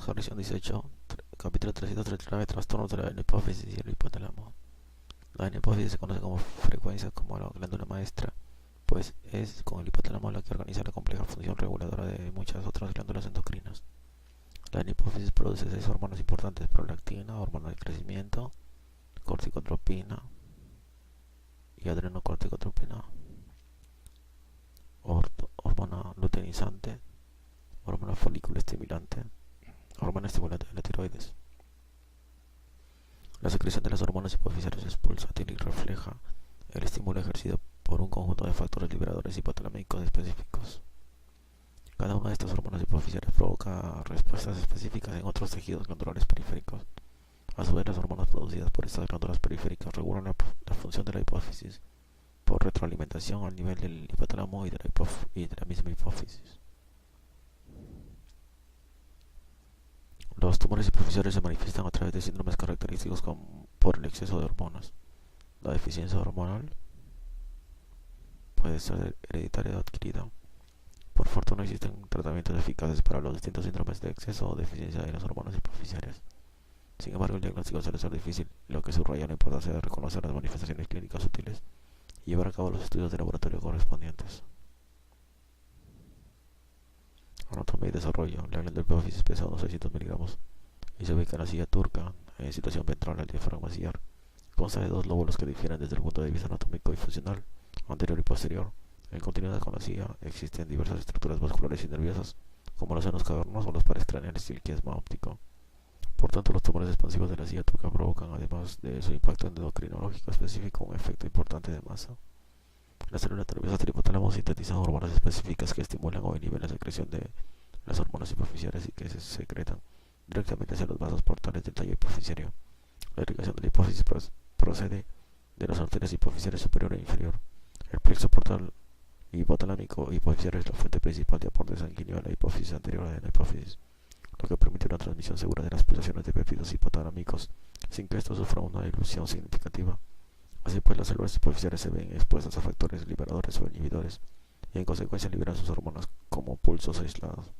Horizon 18, capítulo 339, trastornos de la hipófisis y el hipotálamo. La hipófisis se conoce como frecuencia como la glándula maestra, pues es con el hipotálamo la que organiza la compleja función reguladora de muchas otras glándulas endocrinas. La hipófisis produce 6 hormonas importantes: prolactina, hormona del crecimiento, corticotropina y adrenocorticotropina, hormona luteinizante, hormona folículo estimulante, hormona estimulante de la tiroides. La secreción de las hormonas hipofisales expulsa y refleja el estímulo ejercido por un conjunto de factores liberadores hipotalámicos específicos. Cada una de estas hormonas hipofisales provoca respuestas específicas en otros tejidos glandulares periféricos. A su vez, las hormonas producidas por estas glándulas periféricas regulan la función de la hipófisis por retroalimentación al nivel del hipotálamo y de la misma hipófisis. Los tumores hipofisales se manifiestan a través de síndromes característicos por el exceso de hormonas. La deficiencia hormonal puede ser hereditaria o adquirida. Por fortuna existen tratamientos eficaces para los distintos síndromes de exceso o deficiencia de las hormonas hipofisales. Sin embargo, el diagnóstico suele ser difícil, lo que subraya la importancia de reconocer las manifestaciones clínicas útiles y llevar a cabo los estudios de laboratorio correspondientes. Anatomía y desarrollo. La glándula hipófisis pesa unos 600 miligramos y se ubica en la silla turca, en situación ventral al diafragma ciliar. Consta de 2 lóbulos que difieren desde el punto de vista anatómico y funcional, anterior y posterior. En continuidad con la silla existen diversas estructuras vasculares y nerviosas, como los senos cavernosos o los pares craneales y el quiasma óptico. Por tanto, los tumores expansivos de la silla turca provocan, además de su impacto endocrinológico específico, un efecto importante de masa. Las células nerviosas del hipotálamo sintetizan hormonas específicas que estimulan o inhiben la secreción de las hormonas hipofisiales y que se secretan directamente hacia los vasos portales del tallo hipofisiario. La irrigación de la hipófisis procede de las arterias hipofisiales superior e inferior. El plexo portal hipotalámico hipofisiario es la fuente principal de aporte sanguíneo a la hipófisis anterior de la hipófisis, lo que permite una transmisión segura de las pulsaciones de péptidos hipotalámicos sin que esto sufra una dilución significativa. Así pues, las células hipofisiales se ven expuestas a factores liberadores o inhibidores y en consecuencia liberan sus hormonas como pulsos aislados.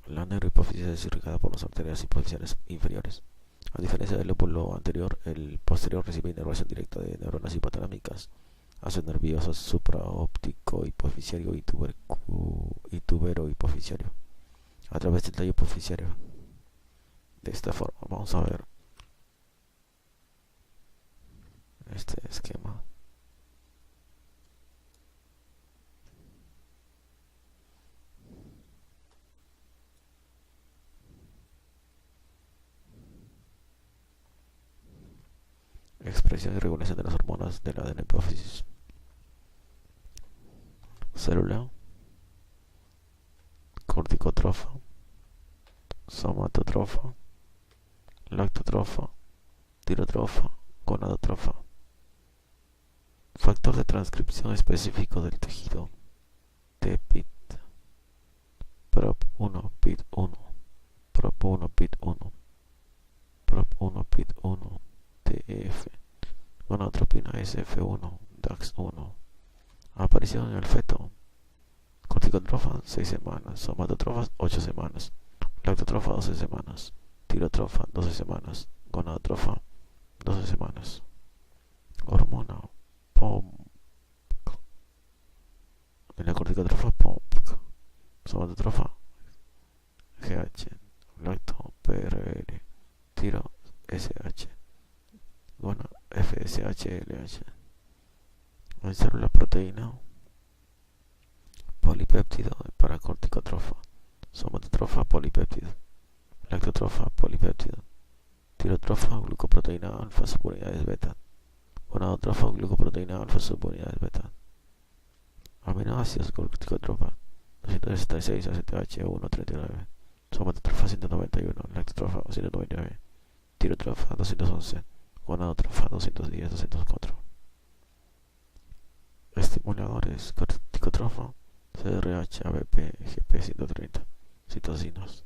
La neurohipófisis es irrigada por las arterias hipofisiales inferiores. A diferencia del lóbulo anterior, el posterior recibe inervación directa de neuronas hipotalámicas, ácido nervioso supraóptico hipofisiario y tubero hipofisiario a través del tallo hipofisiario. De esta forma, vamos a ver este esquema. Expresión y regulación de las hormonas de la adenohipófisis. Célula corticotrofa, somatotrofa, lactotrofa, tirotrofa, gonadotrofa. Factor de transcripción específico del tejido TPIT, PROP1 PIT1, PROP1 PIT1, PROP1 PIT1, TF, gonadotropina SF1, DAX1. Aparición en el feto. Corticotrofa 6 semanas, somatotrofa 8 semanas, lactotrofa 12 semanas, tirotrofa 12 semanas, gonadotrofa 12 semanas. Hormona POMC. En la corticotrofa POMC, somatotrofa GH, lacto PRL, tiro SH, gona FSH-LH. En célula proteína polipéptido para corticotrofa, somatotrofa polipéptido, lactotrofa polipéptido, tirotrofa glucoproteína alfa subunidades beta, gonadotrofa glucoproteína alfa subunidades beta. Aminoácidos corticotrofa 266 ACTH139, somatotrofa 191, lactotrofa 199, tirotrofa 211, gonadotrofa 210 204. Estimuladores corticotrofa CRH, ABP, GP130, citocinas,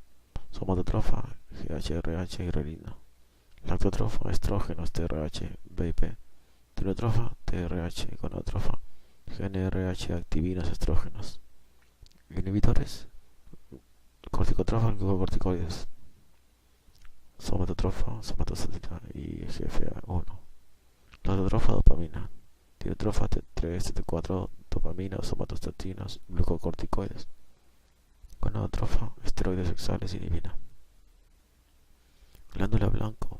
somatotrofa, GHRH y relina, lactotrofa, estrógenos, TRH, BIP, tirotrofa, TRH, gonadotrofa, GNRH, activinas, estrógenos. Inhibidores corticotrofa, glucocorticoides, somatotrofa, somatostatina y GFA1. Latotrofa, dopamina, tirotrofa, T3, T4, dopamina, somatostatinas, glucocorticoides. Gonadotrofa, esteroides sexuales, inhibina. Glándula blanco,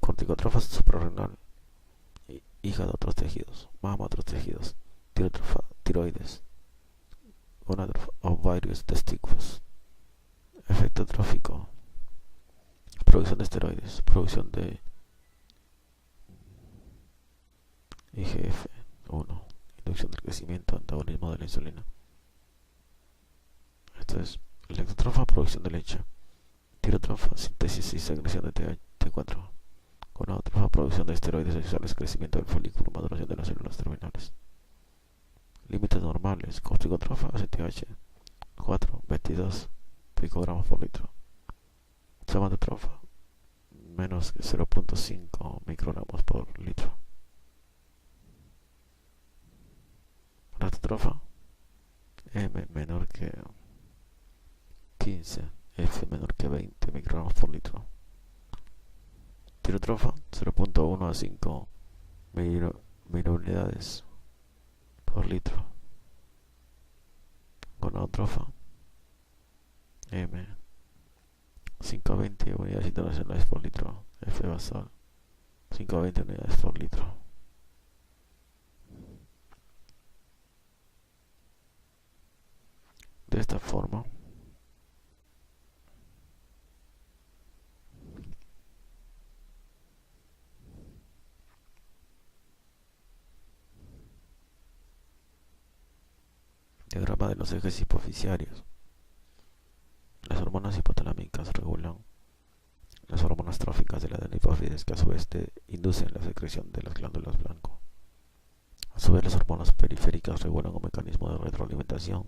corticotrofa suprarrenal, hígado, otros tejidos, mama, otros tejidos, tirotrofa, tiroides, gonadotrofa, ovarios, testículos. Efecto trófico, producción de esteroides, producción de IGF-1, inducción del crecimiento, antagonismo de la insulina. Esto es lactotrofa, producción de leche, tirotrofa, síntesis y secreción de T4, gonadotrofa, producción de esteroides sexuales, crecimiento del folículo, maduración de las células terminales. Límites normales, corticotrofa, ACTH 4, 22 picogramos por litro. Somatotrofa, menos 0.5 microgramos por litro. Lactotrofa, M menor que 15, F menor que 20 microgramos por litro. Tirotrofa, 0.1 a 5 miliunidades por litro. Gonadotrofa, M 5 a 20 unidades internacionales por litro. F basal, 5 a 20 unidades por litro. De esta forma, diagrama de los ejes hipofisiarios. Las hormonas hipotalámicas regulan las hormonas tróficas de la adenohipófisis, que a su vez inducen la secreción de las glándulas blanco. A su vez, las hormonas periféricas regulan un mecanismo de retroalimentación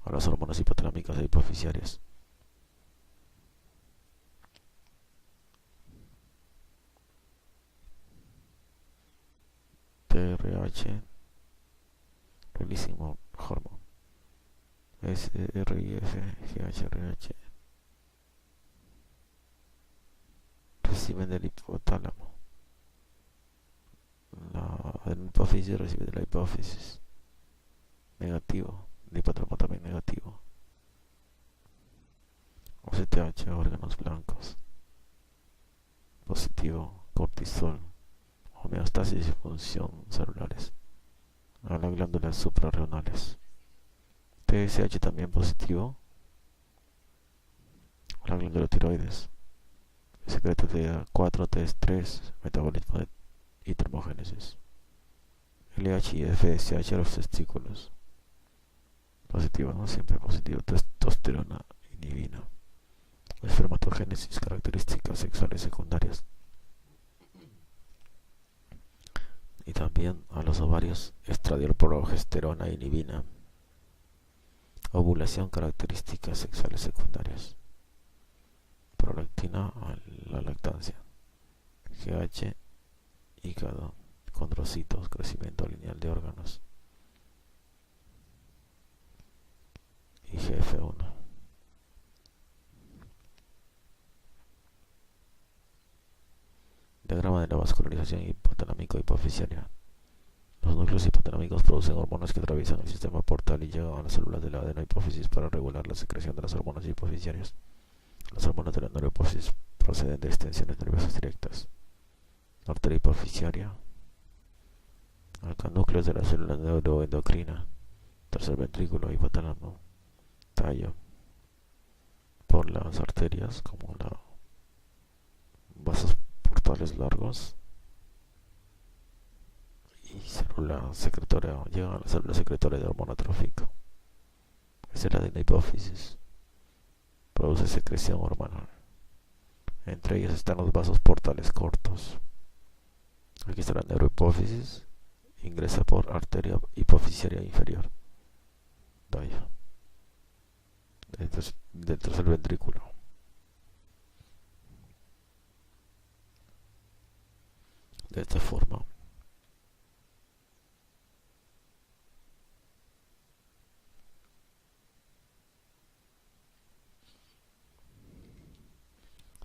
a las hormonas hipotalámicas e hipofisiarias. TRH, releasing hormone, SRIF, GHRH, reciben del hipotálamo. La adenohipófisis recibe de la hipófisis. Negativo. El hipotálamo también negativo. OCTH, órganos blancos. Positivo. Cortisol. Homeostasis y función celulares. A las glándulas suprarrenales. TSH también positivo. A la glándula tiroides. Secreto de 4 T3, metabolismo y termogénesis. LH y FSH a los testículos. Positivo, no siempre positivo. Testosterona, inhibina. Espermatogénesis, características sexuales secundarias. Y también a los ovarios, estradiol, progesterona, inhibina. Ovulación, características sexuales secundarias. Prolactina a la lactancia. GH, hígado, condrocitos, crecimiento lineal de órganos. Y GF1. Diagrama de la vascularización hipotalámico-hipofisiaria. Los núcleos hipotalámicos producen hormonas que atraviesan el sistema portal y llegan a las células de la adenohipófisis para regular la secreción de las hormonas hipofisiarias. Las hormonas de la neurohipófisis proceden de extensiones nerviosas directas. Arteria hipofisiaria. Núcleos de la célula neuroendocrina. Tercer ventrículo, hipotálamo. Tallo. Por las arterias, como los vasos portales largos. Y célula secretoria. Llegan a la célula secretoria de hormona trófica. Esa es la adenohipófisis. Produce secreción hormonal. Entre ellos están los vasos portales cortos. Aquí está la neurohipófisis. Ingresa por arteria hipofisiaria inferior. Tallo. Del tercer ventrículo. De esta forma,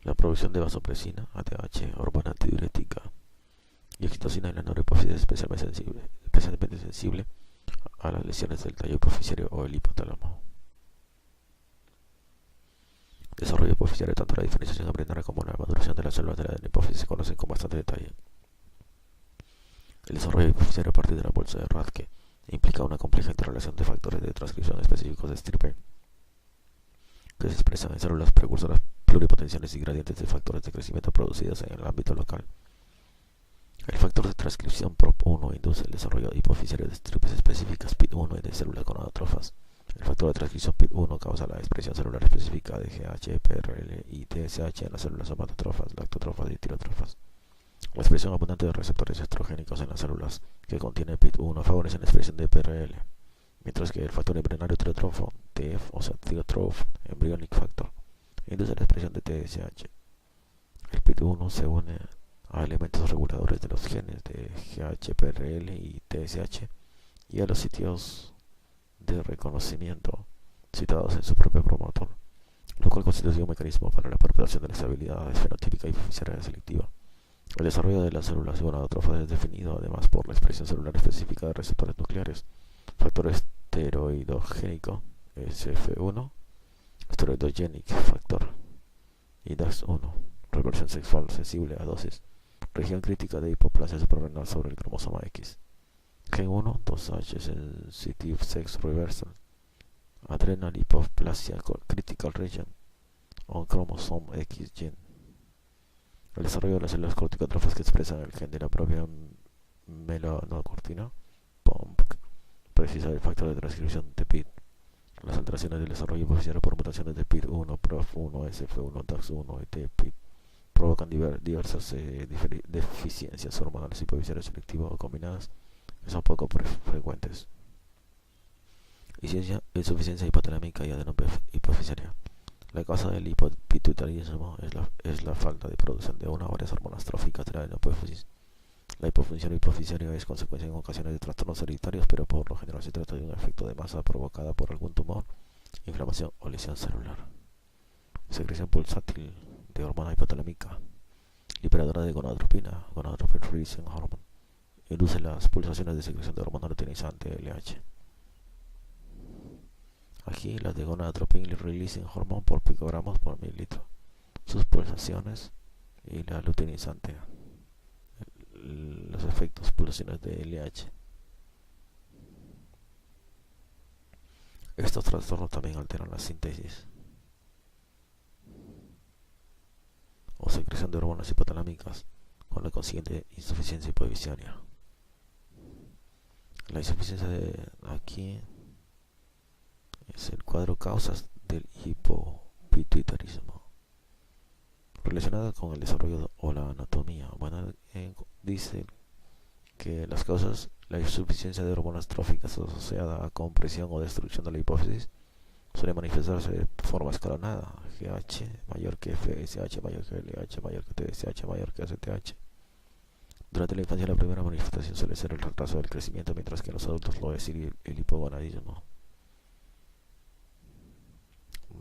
La producción de vasopresina, ATH, hormona antidiurética y oxitocina en la neurohipófisis es especialmente sensible a las lesiones del tallo hipofisiario o el hipotálamo. Desarrollo hipofisiario. Tanto la diferenciación embrionaria como la maduración de las células de la hipófisis se conocen con bastante detalle. El desarrollo hipofisiario a partir de la bolsa de Rathke implica una compleja interrelación de factores de transcripción específicos de estirpe que se expresan en células precursoras pluripotenciales y gradientes de factores de crecimiento producidos en el ámbito local. El factor de transcripción PROP1 induce el desarrollo hipofisiario de estripes específicas PIT1 y de células gonadotrofas. El factor de transcripción PIT1 causa la expresión celular específica de GH, PRL y TSH en las células somatotrofas, lactotrofas y tirotrofas. La expresión abundante de receptores estrogénicos en las células que contienen PIT1 favorece la expresión de PRL, mientras que el factor embrionario tirotrofo, TF, o sea, Tyrotroph Embryonic Factor, induce la expresión de TSH. El PIT1 se une a elementos reguladores de los genes de GH, PRL y TSH y a los sitios de reconocimiento citados en su propio promotor, lo cual constituye un mecanismo para la perpetuación de la estabilidad fenotípica y hipofisiaria selectiva. El desarrollo de las células gonadotrofas es definido además por la expresión celular específica de receptores nucleares, factor esteroidogénico SF1, steroidogenic factor y DAX1, reversión sexual sensible a dosis, región crítica de hipoplasia suprarrenal sobre el cromosoma X, Gen 1, 2H sensitive sex reversal, adrenal hipoplasia critical region on chromosome X gene. El desarrollo de las células corticotrofas que expresan el gen de la propia melanocortina, POMC, precisa del factor de transcripción de PIT. Las alteraciones del desarrollo hipofisiario por mutaciones de PIT1, PROF1, SF1, DAX1 y TPIT provocan diversas deficiencias hormonales hipofisiarias selectivas o combinadas que son poco frecuentes. Insuficiencia hipotalámica y adenopifisiaria. La causa del hipopituitarismo es la falta de producción de una o varias hormonas tróficas de la adenopófisis. La hipofunción hipofisiaria es consecuencia en ocasiones de trastornos hereditarios, pero por lo general se trata de un efecto de masa provocada por algún tumor, inflamación o lesión celular. Secreción pulsátil de hormona hipotalámica, liberadora de gonadotropina, gonadotropin releasing hormone, induce las pulsaciones de secreción de hormona luteinizante LH. Aquí las de gonadotropin releasing hormone por picogramos por mililitro. Sus pulsaciones y la luteinizante, los efectos pulsaciones de LH. Estos trastornos también alteran la síntesis o secreción de hormonas hipotalámicas con la consiguiente insuficiencia hipofisiaria. La insuficiencia de aquí es el cuadro causas del hipopituitarismo relacionada con el desarrollo o la anatomía. Bueno, dice que las causas, la insuficiencia de hormonas tróficas asociada a compresión o destrucción de la hipófisis suele manifestarse de forma escalonada, GH mayor que FSH mayor que LH mayor que TSH mayor que STH. Durante la infancia la primera manifestación suele ser el retraso del crecimiento, mientras que en los adultos lo es el hipogonadismo.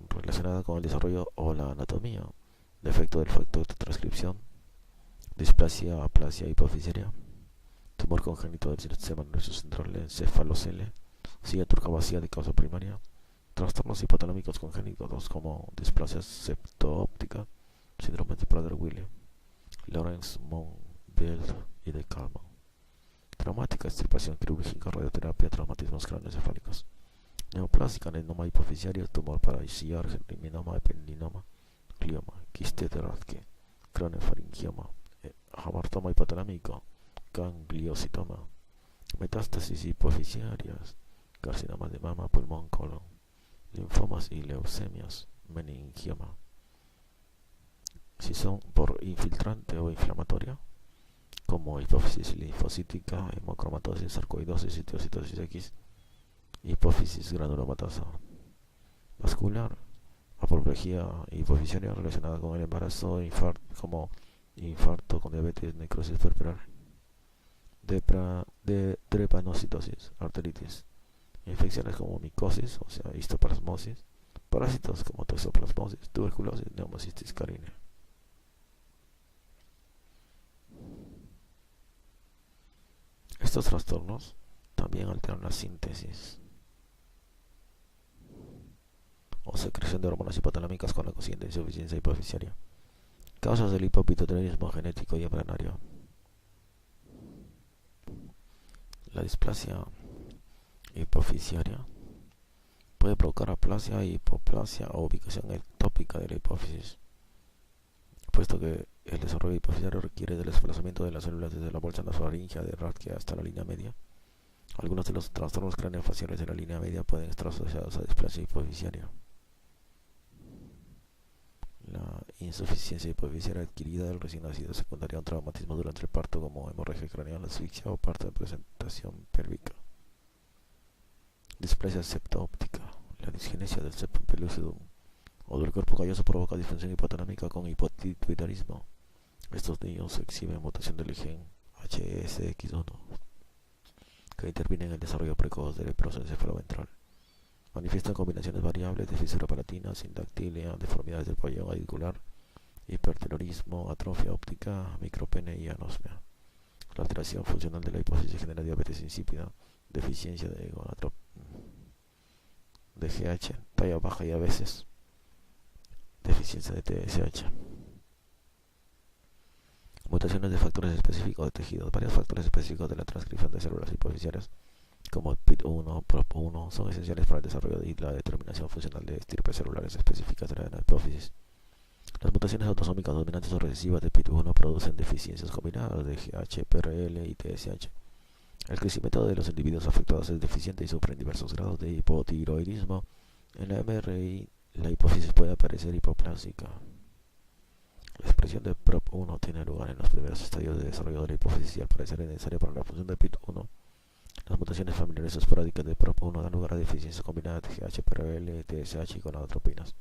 Relacionada con el desarrollo o la anatomía, defecto del factor de transcripción, displasia, aplasia hipofisiaria, tumor congénito del sistema nervioso central, encefalocele, silla turca vacía de causa primaria, trastornos hipotalámicos congénitos como displasia septo-óptica, síndrome de Prader-Willi, Lawrence-Monbiel y de Kalman, traumática, extirpación quirúrgica, radioterapia, traumatismos craneoencefálicos, neoplásica, adenoma hipofisiario, tumor parasiciar, geminoma, ependinoma, glioma, quiste de Rathke, craneofaringioma, hamartoma hipotalámico, gangliositoma, metástasis hipofisiarias, carcinoma de mama, pulmón, colon, linfomas y leucemias, meningioma. Si son por infiltrante o inflamatoria, como hipófisis linfocítica, hemocromatosis, sarcoidosis, citocitosis X, hipófisis granulomatosa, vascular, apoplejía hipofisiaria relacionada con el embarazo, como infarto con diabetes, necrosis puerperal, drepanocitosis, arteritis, infecciones como micosis, o sea, histoplasmosis, parásitos como toxoplasmosis, tuberculosis, neumocistis carinea. Estos trastornos también alteran la síntesis o secreción de hormonas hipotalámicas con la consiguiente insuficiencia hipofisiaria. Causas del hipopituitarismo genético y embrionario. La displasia hipofisiaria puede provocar aplasia, hipoplasia o ubicación ectópica de la hipófisis, puesto que el desarrollo hipofisiario requiere del desplazamiento de las células desde la bolsa nasofaríngea de Rathke hasta la línea media. Algunos de los trastornos craneofaciales de la línea media pueden estar asociados a displasia hipofisiaria. La insuficiencia hipofisiaria adquirida del recién nacido es secundaria a un traumatismo durante el parto, como hemorragia craneal, asfixia o parte de presentación pélvica. Displasia septo-óptica. La disgenesia del septum pellucidum o del cuerpo calloso provoca disfunción hipotalámica con hipopituitarismo. Estos niños exhiben mutación del gen HSX1 que interviene en el desarrollo precoz del prosencéfalo ventral. Manifiestan combinaciones variables de fisura palatina, sindactilia, deformidades del pabellón auricular, hipertelorismo, atrofia óptica, micropene y anosmia. La alteración funcional de la hipófisis genera diabetes insípida, deficiencia de GH, talla baja y a veces deficiencia de TSH. Mutaciones de factores específicos de tejidos. Varios factores específicos de la transcripción de células hipofisiarias, como PIT1, PROP1, son esenciales para el desarrollo y la determinación funcional de estirpes celulares específicas de la hipófisis. Las mutaciones autosómicas dominantes o recesivas de PIT1 producen deficiencias combinadas de GH, PRL y TSH. El crecimiento de los individuos afectados es deficiente y sufren diversos grados de hipotiroidismo. En la MRI, la hipófisis puede aparecer hipoplásica. La expresión de PROP1 tiene lugar en los primeros estadios de desarrollo de la hipófisis y al parecer es necesaria para la función de PIT1. Las mutaciones familiares esporádicas de PROP1 dan lugar a deficiencias combinadas de GH, PRL, TSH y gonadotropinas.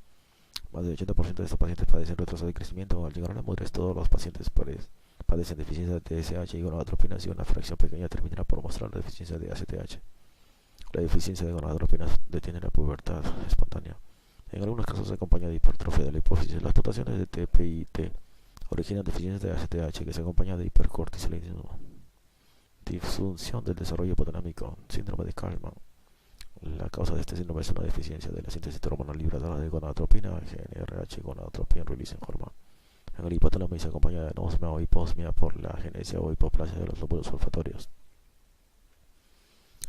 Más del 80% de estos pacientes padecen retraso de crecimiento. Al llegar a la madurez, todos los pacientes padecen deficiencia de TSH y gonadotropinas, y una fracción pequeña terminará por mostrar la deficiencia de ACTH. La deficiencia de gonadotropinas detiene la pubertad espontánea. En algunos casos se acompaña de hipertrofia de la hipófisis. Las dotaciones de TPIT originan deficiencias de ACTH que se acompaña de hipercortisolismo. Disfunción del desarrollo hipotalámico, síndrome de Kallmann. La causa de este síndrome es una deficiencia de la síntesis hormonal libradora de gonadotropina, GnRH, gonadotropin releasing hormone, en el hipotálamo, y se acompaña de anosmia o hiposmia por la agenesia o hipoplasia de los lóbulos olfatorios.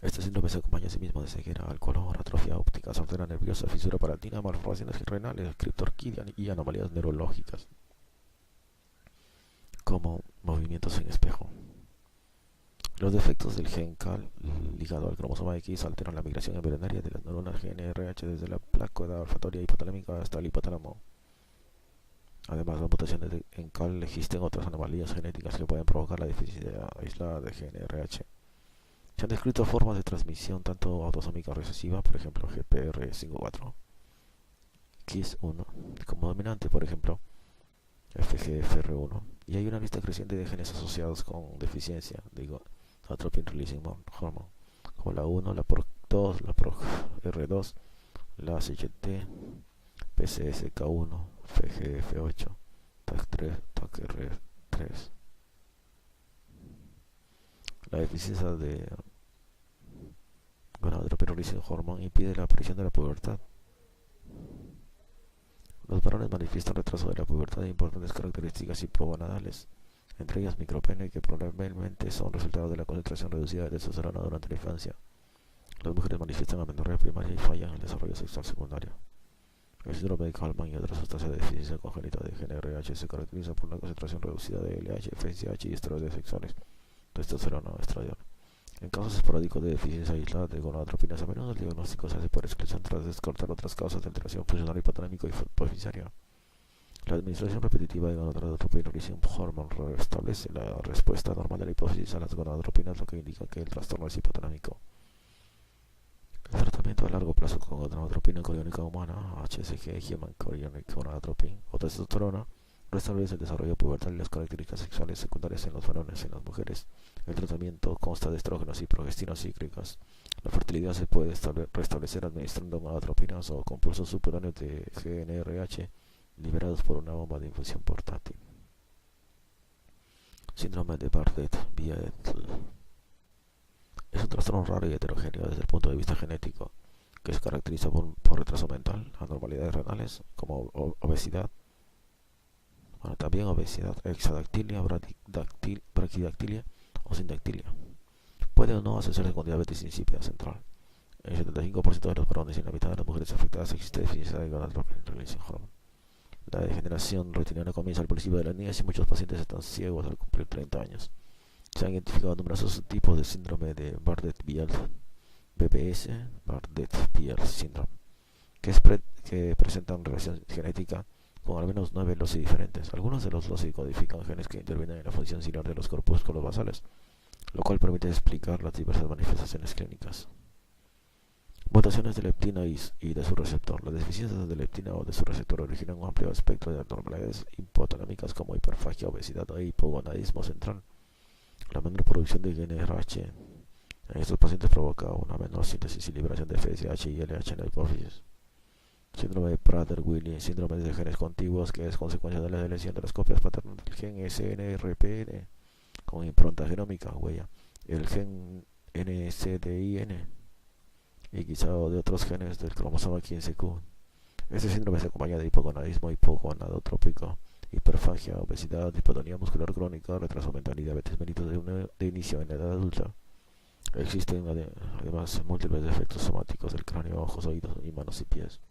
Este síndrome se acompaña asimismo de ceguera, al color, atrofia óptica, sordera nerviosa, fisura palatina, malformaciones renales, criptorquidia y anomalías neurológicas, como movimientos en espejo. Los defectos del gen CAL ligado al cromosoma X alteran la migración embrionaria de las neuronas GnRH desde la placoidad olfatoria hipotalámica hasta el hipotálamo. Además, las mutaciones en CAL existen otras anomalías genéticas que pueden provocar la deficiencia aislada de GnRH. Se han descrito formas de transmisión tanto autosómica recesiva, por ejemplo GPR54, KIS1, como dominante, por ejemplo FGFR1, y hay una lista creciente de genes asociados con deficiencia de gonadotropin releasing hormone, como la 1, la PROC2, la PROCR2, la CHT, PCSK1, FGF8, TAC3, TACR3. La deficiencia de gonadotropin releasing hormone impide la aparición de la pubertad. Los varones manifiestan retraso de la pubertad de importantes características hipogonadales, entre ellas micropene, que probablemente son resultado de la concentración reducida de testosterona durante la infancia. Las mujeres manifiestan amenorrea primaria y fallan en el desarrollo sexual secundario. El síndrome de Kallmann y otras sustancias de deficiencia congénita de GnRH se caracteriza por una concentración reducida de LH, FSH y esteroides sexuales, testosterona o estradiol. En casos esporádicos de deficiencia aislada de gonadotropinas, a menudo el diagnóstico se hace por exclusión tras descartar otras causas de alteración funcional hipotalámico y hipofisiaria. La administración repetitiva de gonadotropin releasing hormone restablece la respuesta normal de la hipófisis a las gonadotropinas, lo que indica que el trastorno es hipotalámico. El tratamiento a largo plazo con gonadotropina coriónica humana, HCG, Human Chorionic Gonadotropin o testosterona, restablece el desarrollo pubertal y las características sexuales secundarias en los varones y en las mujeres. El tratamiento consta de estrógenos y progestinas cíclicas. La fertilidad se puede restablecer administrando gonadotropinas o compulsos supuráneos de GnRH liberados por una bomba de infusión portátil. Síndrome de Bardet-Biedl. Es un trastorno raro y heterogéneo desde el punto de vista genético, que se caracteriza por retraso mental, anormalidades renales, como obesidad, bueno, también obesidad, exadactilia, braquidactilia o sindactilia. Puede o no asociarse con diabetes insípida central. En el 75% de los varones y en la mitad de las mujeres afectadas existe deficiencia de gonadotropin-releasing hormone. La degeneración retiniana comienza al principio de la niñez y muchos pacientes están ciegos al cumplir 30 años. Se han identificado numerosos tipos de síndrome de Bardet-Biedl, BBS, Bardet-Biedl syndrome, que presentan relación genética con al menos 9 loci diferentes. Algunos de los loci codifican genes que intervienen en la función ciliar de los corpúsculos basales, lo cual permite explicar las diversas manifestaciones clínicas. Mutaciones de leptina y de su receptor. Las deficiencias de leptina o de su receptor originan un amplio espectro de anormalidades hipotalámicas como hiperfagia, obesidad e hipogonadismo central. La menor producción de GnRH en estos pacientes provoca una menor síntesis y liberación de FSH y LH en la hipófisis. Síndrome de Prader-Willi, síndrome de genes contiguos, que es consecuencia de la deleción de las copias paternas del gen SNRPN con impronta genómica, huella, el gen NCDIN y quizá de otros genes del cromosoma 15q. Este síndrome se acompaña de hipogonadismo hipogonadotrópico, hiperfagia, obesidad, hipotonía muscular crónica, retraso mental y diabetes mellitus de inicio en la edad adulta. Existen además múltiples defectos somáticos del cráneo, ojos, oídos y manos y pies.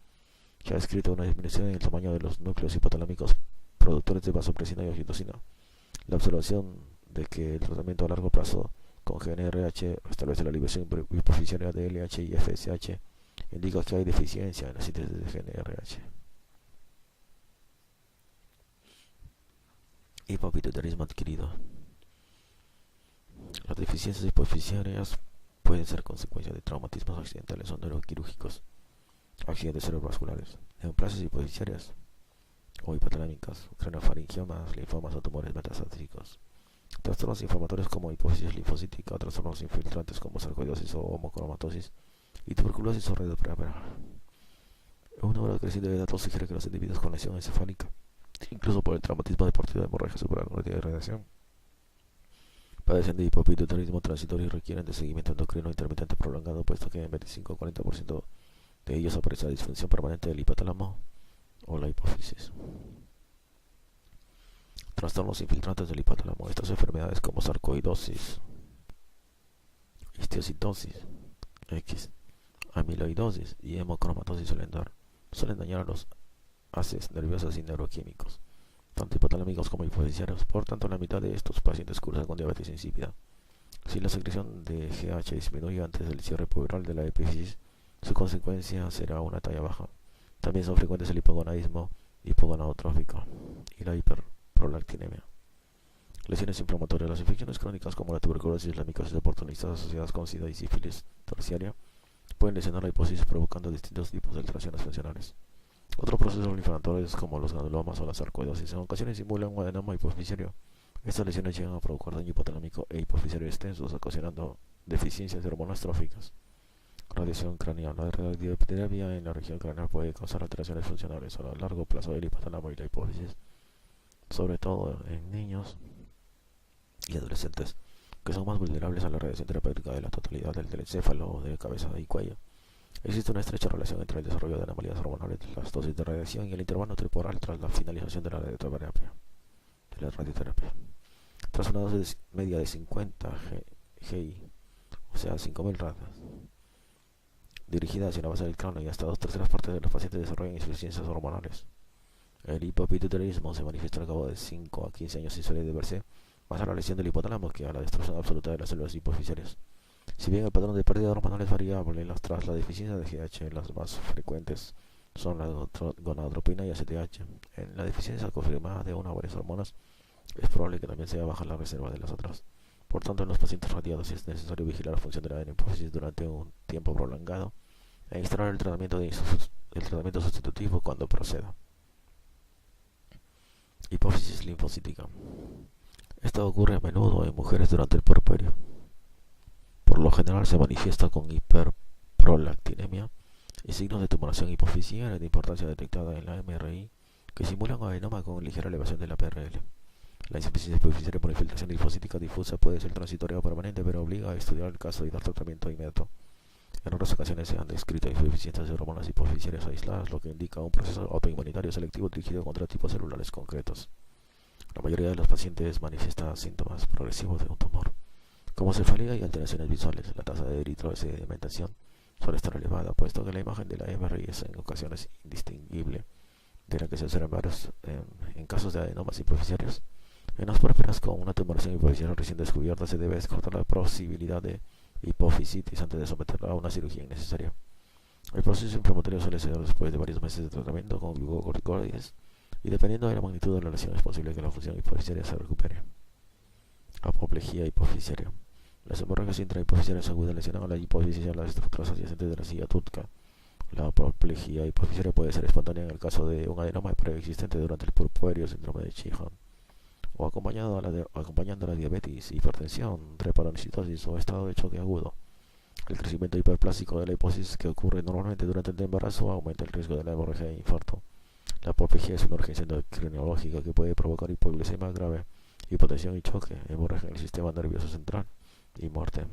Se ha descrito una disminución en el tamaño de los núcleos hipotalámicos productores de vasopresina y oxitocina. La observación de que el tratamiento a largo plazo con GnRH restablece la liberación hipoficiaria de LH y FSH indica que hay deficiencia en la síntesis de GnRH. Hipopituitarismo adquirido. Las deficiencias hipoficiarias pueden ser consecuencia de traumatismos accidentales o neuroquirúrgicos, accidentes cerebrovasculares, neoplasias hipoficiarias o hipotalámicas, craneofaringiomas, linfomas o tumores metastáticos, trastornos inflamatorios como hipófisis linfocítica, trastornos infiltrantes como sarcoidosis o homocromatosis y tuberculosis o redopreaperal. Un número creciente de datos sugiere que los individuos con lesión encefálica, incluso por el traumatismo deportivo de hemorragia cerebral o de radiación, padecen de hipopituitarismo transitorio y requieren de seguimiento endocrino intermitente prolongado, puesto que en 25-40% de ellos aparece la disfunción permanente del hipotálamo o la hipófisis. Trastornos infiltrantes del hipotálamo. Estas enfermedades como sarcoidosis, histiocitosis X, amiloidosis y hemocromatosis suelen dañar a los haces nerviosos y neuroquímicos, tanto hipotalámicos como hipofisiarios. Por tanto, la mitad de estos pacientes cursan con diabetes insípida. Si la secreción de GH disminuye antes del cierre puberal de la epífisis, su consecuencia será una talla baja. También son frecuentes el hipogonadismo hipogonadotrófico y la hiperprolactinemia. Lesiones inflamatorias. Las infecciones crónicas como la tuberculosis y las micosis oportunistas asociadas con SIDA y sífilis terciaria pueden lesionar la hipófisis provocando distintos tipos de alteraciones funcionales. Otros procesos inflamatorios como los granulomas o la sarcoidosis en ocasiones simulan un adenoma hipofisiario. Estas lesiones llegan a provocar daño hipotalámico e hipofisiario extensos, ocasionando deficiencias de hormonas tróficas. Radiación craneal. La radioterapia en la región craneal puede causar alteraciones funcionales a largo plazo del hipotálamo y la hipófisis, sobre todo en niños y adolescentes, que son más vulnerables a la radiación terapéutica de la totalidad del encéfalo, de cabeza y cuello. Existe una estrecha relación entre el desarrollo de anomalías hormonales, las dosis de radiación y el intervalo temporal tras la finalización de la radioterapia. Tras una dosis media de 50 GI, o sea 5000 rads, dirigida hacia la base del cráneo, y hasta 2/3 partes de los pacientes desarrollan insuficiencias hormonales. El hipopituitarismo se manifiesta al cabo de 5 a 15 años y suele deberse más a la lesión del hipotálamo que a la destrucción absoluta de las células hipofisiarias. Si bien el patrón de pérdida hormonal es variable, tras la deficiencia de GH, las más frecuentes son la gonadotropina y ACTH. En la deficiencia confirmada de una o varias hormonas, es probable que también sea baja la reserva de las otras. Por tanto, en los pacientes radiados es necesario vigilar la función de la hipófisis durante un tiempo prolongado e instalar el tratamiento sustitutivo cuando proceda. Hipófisis linfocítica. Esto ocurre a menudo en mujeres durante el puerperio. Por lo general se manifiesta con hiperprolactinemia y signos de tumoración hipofisiaria de importancia detectada en la MRI que simulan un adenoma con ligera elevación de la PRL. La insuficiencia hipoficiaria por infiltración linfocítica difusa puede ser transitoria o permanente, pero obliga a estudiar el caso y dar tratamiento inmediato. En otras ocasiones se han descrito insuficiencias de hormonas hipoficiarias aisladas, lo que indica un proceso autoinmunitario selectivo dirigido contra tipos celulares concretos. La mayoría de los pacientes manifiesta síntomas progresivos de un tumor, como cefalea y alteraciones visuales. La tasa de eritrosedimentación suele estar elevada, puesto que la imagen de la MRI es en ocasiones indistinguible de la que se observa en casos de adenomas hipoficiarios. En las prósperas con una tumoración hipoficiaria recién descubierta se debe descartar la posibilidad de hipofisitis antes de someterla a una cirugía innecesaria. El proceso inflamatorio suele ser después de varios meses de tratamiento con glucocorticoides y dependiendo de la magnitud de la lesión es posible que la función hipoficiaria se recupere. Apoplejía hipoficiaria. Las hemorragias intrahipoficiarias agudas lesionan a la hipófisis y a las estructuras adyacentes de la silla turca. La apoplejía hipoficiaria puede ser espontánea en el caso de un adenoma preexistente durante el puerperio síndrome de Sheehan, o acompañando a la diabetes, hipertensión, drepanocytosis o estado de choque agudo. El crecimiento hiperplástico de la hipófisis que ocurre normalmente durante el embarazo aumenta el riesgo de la hemorragia e infarto. La apoplejía es una urgencia endocrinológica que puede provocar hipoglucemia grave, hipotensión y choque, hemorragia en el sistema nervioso central y muerte.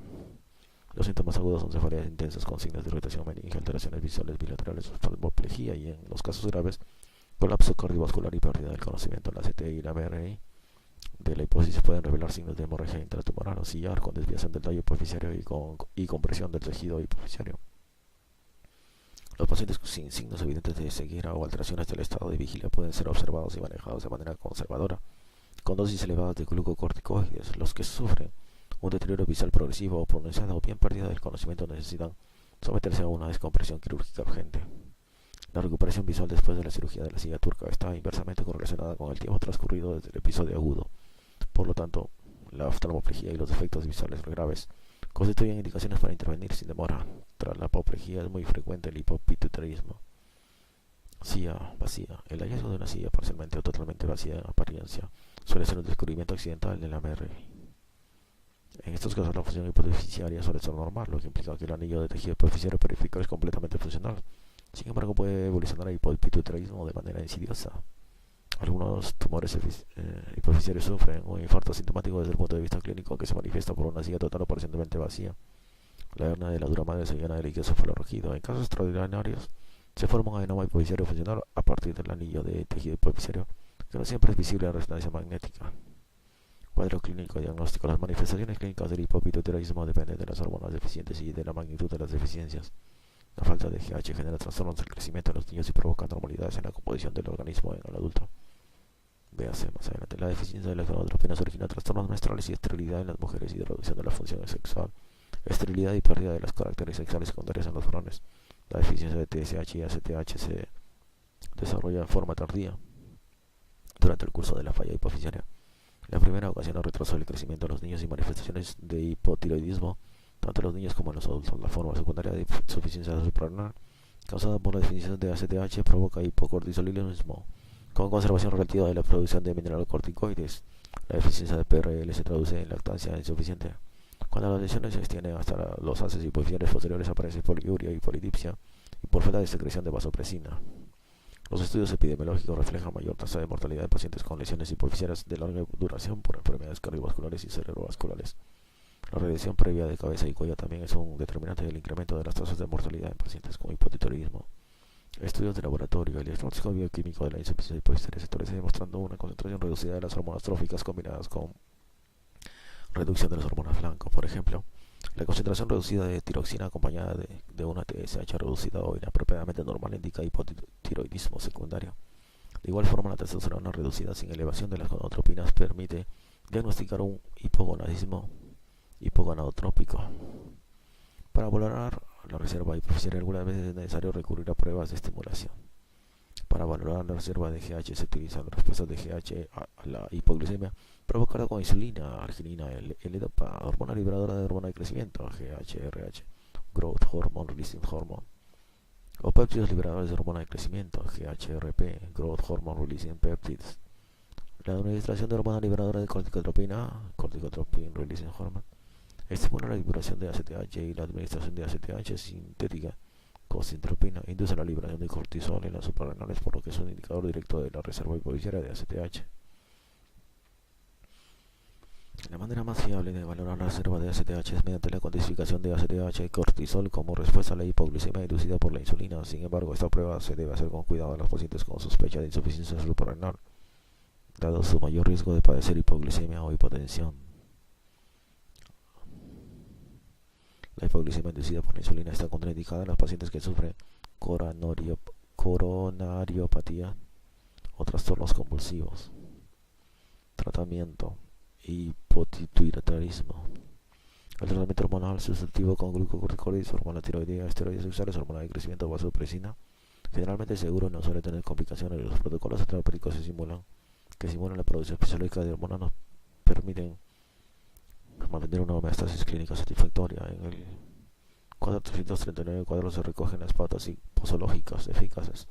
Los síntomas agudos son cefaleas intensas con signos de irritación meninge, alteraciones visuales bilaterales, oftalmoplejía y, en los casos graves, colapso cardiovascular y pérdida del conocimiento. La CT y la MRI de la hipófisis pueden revelar signos de hemorragia intratumoral o sillar con desviación del tallo hipoficiario y compresión del tejido hipoficiario. Los pacientes sin signos evidentes de ceguera o alteraciones del estado de vigilia pueden ser observados y manejados de manera conservadora, con dosis elevadas de glucocorticoides. Los que sufren un deterioro visual progresivo o pronunciado o bien pérdida del conocimiento necesitan someterse a una descompresión quirúrgica urgente. La recuperación visual después de la cirugía de la silla turca está inversamente correlacionada con el tiempo transcurrido desde el episodio agudo. Por lo tanto, la oftalmoplejía y los defectos visuales graves constituyen indicaciones para intervenir sin demora. Tras la apoplejía es muy frecuente el hipopituitarismo. Silla vacía. El hallazgo de una silla parcialmente o totalmente vacía en apariencia suele ser un descubrimiento accidental de la MRI. En estos casos la función hipoficiaria suele ser normal, lo que implica que el anillo de tejido hipoficiario periférico es completamente funcional. Sin embargo, puede evolucionar a hipopituitarismo de manera insidiosa. Algunos tumores hipoficiarios sufren un infarto sintomático desde el punto de vista clínico que se manifiesta por una silla total o parcialmente vacía. La hernia de la dura madre se llena de líquido cefalorraquídeo. En casos extraordinarios, se forma un adenoma hipoficiario funcional a partir del anillo de tejido hipoficiario, que no siempre es visible a resonancia magnética. Cuadro clínico y diagnóstico. Las manifestaciones clínicas del hipopituitarismo dependen de las hormonas deficientes y de la magnitud de las deficiencias. La falta de GH genera trastornos del crecimiento en los niños y provoca anormalidades en la composición del organismo en el adulto. Véase más adelante. La deficiencia de la gonadotropina origina trastornos menstruales y esterilidad en las mujeres y de reducción de la función sexual, esterilidad y pérdida de los caracteres sexuales secundarios en los varones. La deficiencia de TSH y ACTH se desarrolla en forma tardía durante el curso de la falla hipoficiaria. La primera ocasiona retraso del crecimiento de los niños y manifestaciones de hipotiroidismo tanto en los niños como en los adultos. La forma secundaria de insuficiencia suprarrenal causada por la deficiencia de ACTH provoca hipocortisolismo con conservación relativa de la producción de mineralocorticoides. La deficiencia de PRL se traduce en lactancia insuficiente. Cuando las lesiones se extienden hasta los haces hipoficiales posteriores aparece poliuria y polidipsia y por falta de secreción de vasopresina. Los estudios epidemiológicos reflejan mayor tasa de mortalidad de pacientes con lesiones hipoficiarias de larga duración por enfermedades cardiovasculares y cerebrovasculares. La radiación previa de cabeza y cuello también es un determinante del incremento de las tasas de mortalidad en pacientes con hipotiroidismo. Estudios de laboratorio. El diagnóstico bioquímico de la insuficiencia hipoficiaria se establece demostrando una concentración reducida de las hormonas tróficas combinadas con reducción de las hormonas blanco. Por ejemplo, la concentración reducida de tiroxina acompañada de una TSH reducida o inapropiadamente normal indica hipotiroidismo secundario. De igual forma, la testosterona reducida sin elevación de las gonadotropinas permite diagnosticar un hipogonadismo hipogonadotrópico. Para valorar la reserva hipoficiaria algunas veces es necesario recurrir a pruebas de estimulación. Para valorar la reserva de GH se utilizan respuestas de GH a la hipoglucemia provocada con insulina, arginina, L-dopa, hormona liberadora de hormona de crecimiento, GHRH, Growth Hormone Releasing Hormone, o péptidos liberadores de hormona de crecimiento, GHRP, Growth Hormone Releasing Peptides. La administración de hormona liberadora de corticotropina, Corticotropin Releasing Hormone, estimula la liberación de ACTH y la administración de ACTH sintética, cosintropina, induce la liberación de cortisol en las suprarrenales, por lo que es un indicador directo de la reserva hipoficiaria de ACTH. La manera más fiable de valorar la reserva de ACTH es mediante la cuantificación de ACTH y cortisol como respuesta a la hipoglucemia inducida por la insulina. Sin embargo, esta prueba se debe hacer con cuidado a los pacientes con sospecha de insuficiencia suprarrenal, dado su mayor riesgo de padecer hipoglucemia o hipotensión. La hipoglucemia inducida por la insulina está contraindicada en los pacientes que sufren coronariopatía o trastornos convulsivos. Tratamiento: hipotiroidismo. El tratamiento hormonal sustitutivo con glucocorticoides, hormona tiroidea, esteroides sexuales, hormona de crecimiento, vasopresina, generalmente seguro, no suele tener complicaciones. Los protocolos terapéuticos que simulan la producción fisiológica de hormonas nos permiten mantener una homeostasis clínica satisfactoria. En el cuadro 339 cuadros se recogen las pautas posológicas eficaces.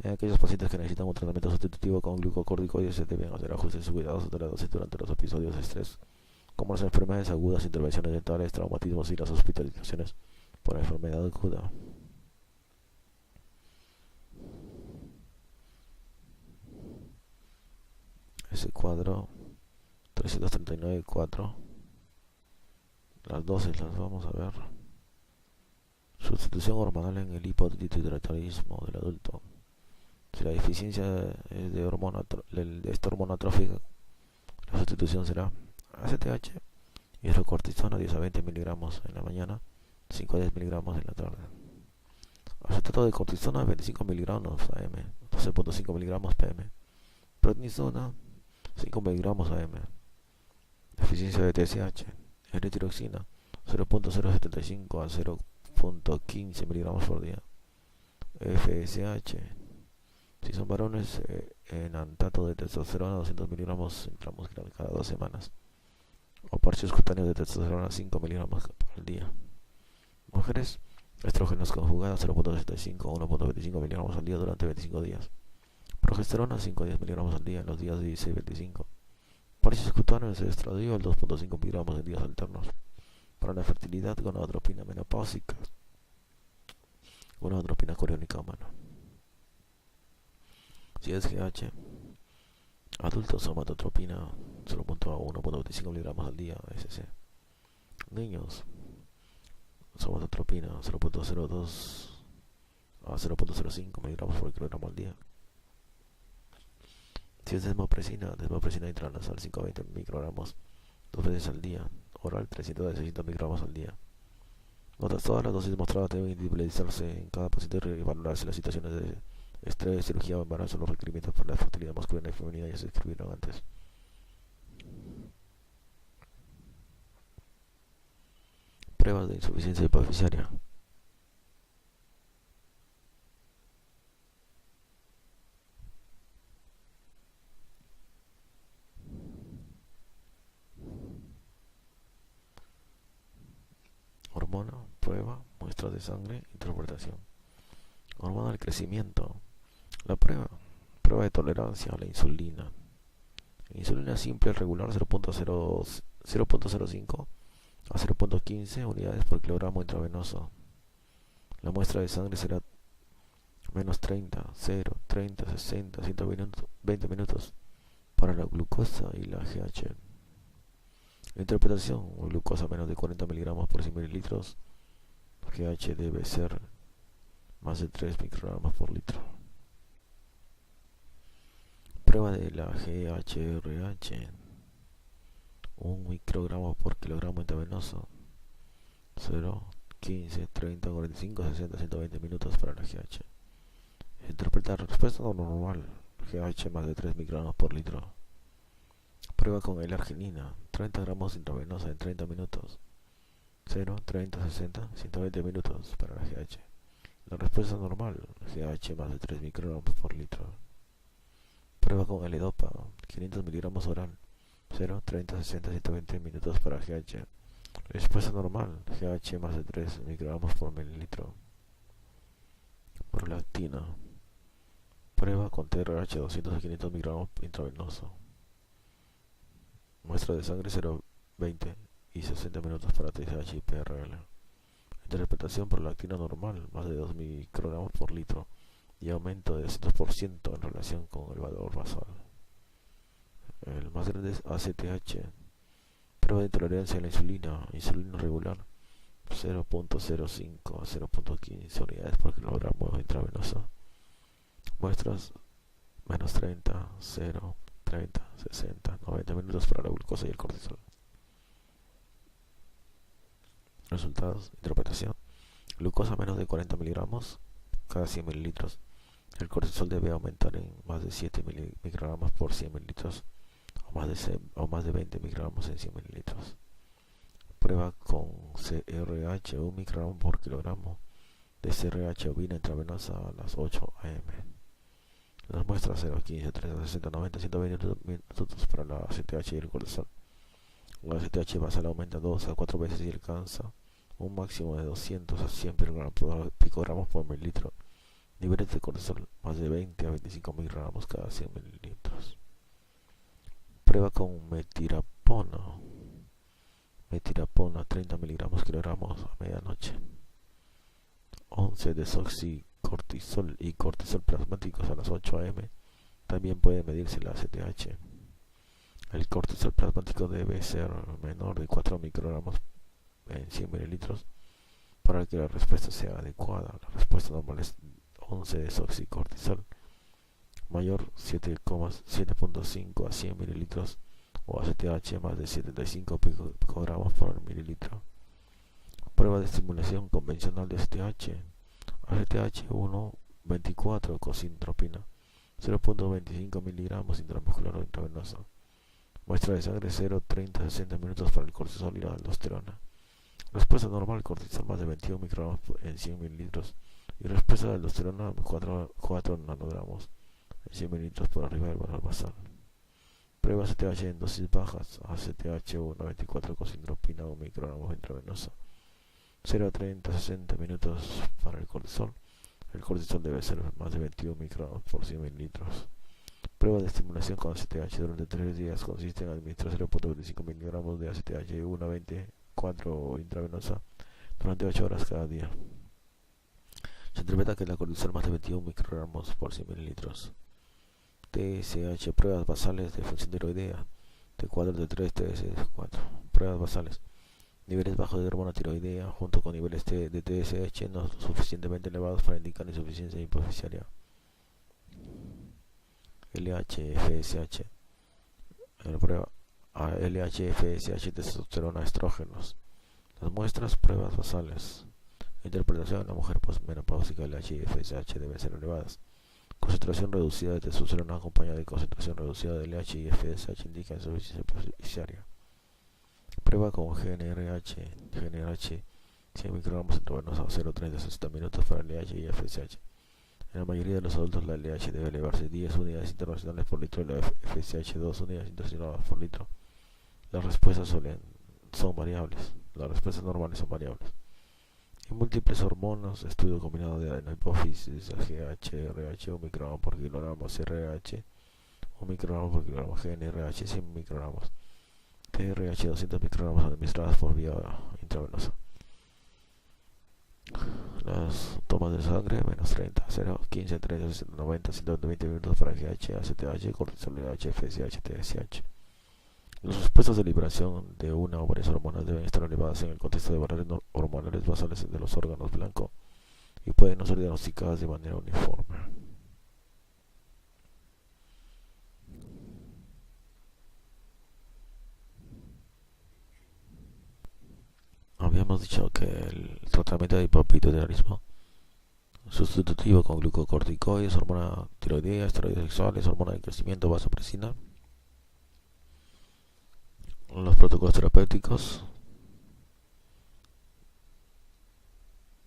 En aquellos pacientes que necesitan un tratamiento sustitutivo con glucocorticoides se deben hacer ajustes cuidadosos de la dosis durante los episodios de estrés, como las enfermedades agudas, intervenciones dentales, traumatismos y las hospitalizaciones por enfermedad aguda. Ese cuadro 339.4, las dosis las vamos a ver. Sustitución hormonal en el hipotiroidismo del adulto. Si la deficiencia es de esta hormona trófica, la sustitución será ACTH, hidrocortisona 10 a 20 miligramos en la mañana, 5 a 10 miligramos en la tarde. Acetato de cortisona 25 miligramos AM, 12.5 miligramos PM. Prednisona 5 miligramos AM. Deficiencia de TSH, L-tiroxina 0.075 a 0.15 miligramos por día. FSH, si son varones, enantato de testosterona 200 miligramos intramuscular cada 2 semanas, o parches cutáneos de testosterona 5 miligramos al día. Mujeres, estrógenos conjugados 0.65 a 1.25 miligramos al día durante 25 días. Progesterona 5 a 10 miligramos al día en los días 16 y 25. Parches cutáneos de estradiol 2.5 miligramos en días alternos. Para la fertilidad, gonadotropina menopáusica, gonadotropina coriónica humana. Si es GH, adultos, somatotropina 0.1 a 1.25 miligramos al día, SC. Niños, somatotropina 0.02 a 0.05 miligramos por kilogramo al día. Si es desmopresina intranasal 5 a 20 microgramos 2 veces al día, oral 300 a 600 microgramos al día. Notas: todas las dosis mostradas deben individualizarse en cada paciente y valorarse las situaciones de estrés, cirugía o embarazo. Los requerimientos para la fertilidad masculina y femenina ya se escribieron antes. Pruebas de insuficiencia hipoficiaria. Hormona, prueba, muestras de sangre, interpretación. Hormona del crecimiento. La prueba de tolerancia a la insulina. Insulina simple regular 0.05 a 0.15 unidades por kilogramo intravenoso. La muestra de sangre será menos 30, 0, 30, 60, 120 minutos para la glucosa y la GH. La interpretación: glucosa menos de 40 miligramos por 100 mililitros, GH debe ser más de 3 microgramos por litro. Prueba de la GHRH: 1 microgramo por kilogramo intravenoso, 0, 15, 30, 45, 60, 120 minutos para la GH. Interpretar: respuesta normal, GH más de 3 microgramos por litro. Prueba con L-arginina, 30 gramos intravenosa en 30 minutos, 0, 30, 60, 120 minutos para la GH. La respuesta normal, GH más de 3 microgramos por litro. Prueba con L-dopa, 500 miligramos oral, 0, 30, 60, 120 minutos para GH. Respuesta normal, GH más de 3 microgramos por mililitro. Prolactina. Prueba con TRH 200 a 500 microgramos intravenoso. Muestra de sangre 0,20 y 60 minutos para TSH y PRL. Interpretación: prolactina normal, más de 2 microgramos por litro y aumento de 200% en relación con el valor basal. El más grande es ACTH, Prueba de tolerancia a la insulina regular, 0.05 a 0.15 unidades por kilogramo intravenoso. Muestras -30, 0, 30, 60, 90 minutos para la glucosa y el cortisol. Resultados, interpretación. Glucosa menos de 40 miligramos cada 100 mililitros. El cortisol debe aumentar en más de 7 microgramos por 100 mililitros o más de 20 microgramos en 100 mililitros. Prueba con CRH, 1 microgramo por kilogramo de CRH ovina intravenosa a las 8 am. Las muestras 0, 15, 30, 60, 90, 120 minutos para la ACTH y el cortisol. La ACTH basal aumenta 2 a 4 veces y alcanza un máximo de 200 a 100 picogramos por mililitro. Niveles de cortisol más de 20 a 25 microgramos cada 100 mililitros. Prueba con metirapona 30 miligramos kilogramos a medianoche. 11 desoxicortisol y cortisol plasmáticos a las 8 am. También puede medirse la ACTH. El cortisol plasmático debe ser menor de 4 microgramos en 100 mililitros para que la respuesta sea adecuada. La respuesta normal es 11 desoxicortisol, mayor 7.5 a 100 mililitros o ACTH más de 75 picogramos por mililitro. Prueba de estimulación convencional de ACTH. ACTH 1,24 cosintropina, 0.25 miligramos intramuscular o intravenoso. Muestra de sangre 0,30 a 60 minutos para el cortisol y la aldosterona. Respuesta normal, cortisol más de 21 microgramos en 100 mililitros y respuesta de aldosterona 4 nanogramos en 100 mililitros por arriba del valor basal. Prueba ACTH en dosis bajas. ACTH 1,24 cosintropina 1 microgramos intravenosa. 0,30 a 60 minutos para el cortisol. El cortisol debe ser más de 21 microgramos por 100 mililitros. Prueba de estimulación con ACTH durante 3 días consiste en administrar 0.25 miligramos de ACTH 1,24 intravenosa durante 8 horas cada día. Se interpreta que la cortisol más de 21 microgramos por 100 mililitros. TSH, pruebas basales de función tiroidea, T4, T3, TSH4. Pruebas basales. Niveles bajos de hormona tiroidea junto con niveles de TSH no suficientemente elevados para indicar insuficiencia hipoficiaria. LH, FSH. En la prueba LH, FSH, testosterona, estrógenos. Las muestras, pruebas basales. Interpretación: en la mujer posmenopáusica LH y FSH deben ser elevadas. Concentración reducida de testosterona acompañada de concentración reducida de LH y FSH indica insuficiencia hipoficiaria. Prueba con GnRH 100 microgramos intravenosa a 0,30 a 60 minutos para LH y FSH. En la mayoría de los adultos la LH debe elevarse 10 unidades internacionales por litro y la FSH 2 unidades internacionales por litro. Las respuestas son variables. Las respuestas normales son variables. En múltiples hormonas, estudio combinado de adenohipófisis, GH, RH, 1 microgramo por kilogramo, CRH, 1 microgramo por kilogramo, GnRH, 100 microgramos, TRH, 200 microgramos administradas por vía intravenosa. Las tomas de sangre, -30, 0, 15, 30, 60, 90, 120 minutos para GH, ACTH, cortisol, LH, FSH, TSH. Los supuestos de liberación de una o varias hormonas deben estar elevadas en el contexto de valores hormonales basales de los órganos blanco y pueden no ser diagnosticadas de manera uniforme. Habíamos dicho que el tratamiento de hipopituitarismo sustitutivo con glucocorticoides, hormona tiroidea, esteroides sexuales, hormona de crecimiento, vasopresina. Los protocolos terapéuticos.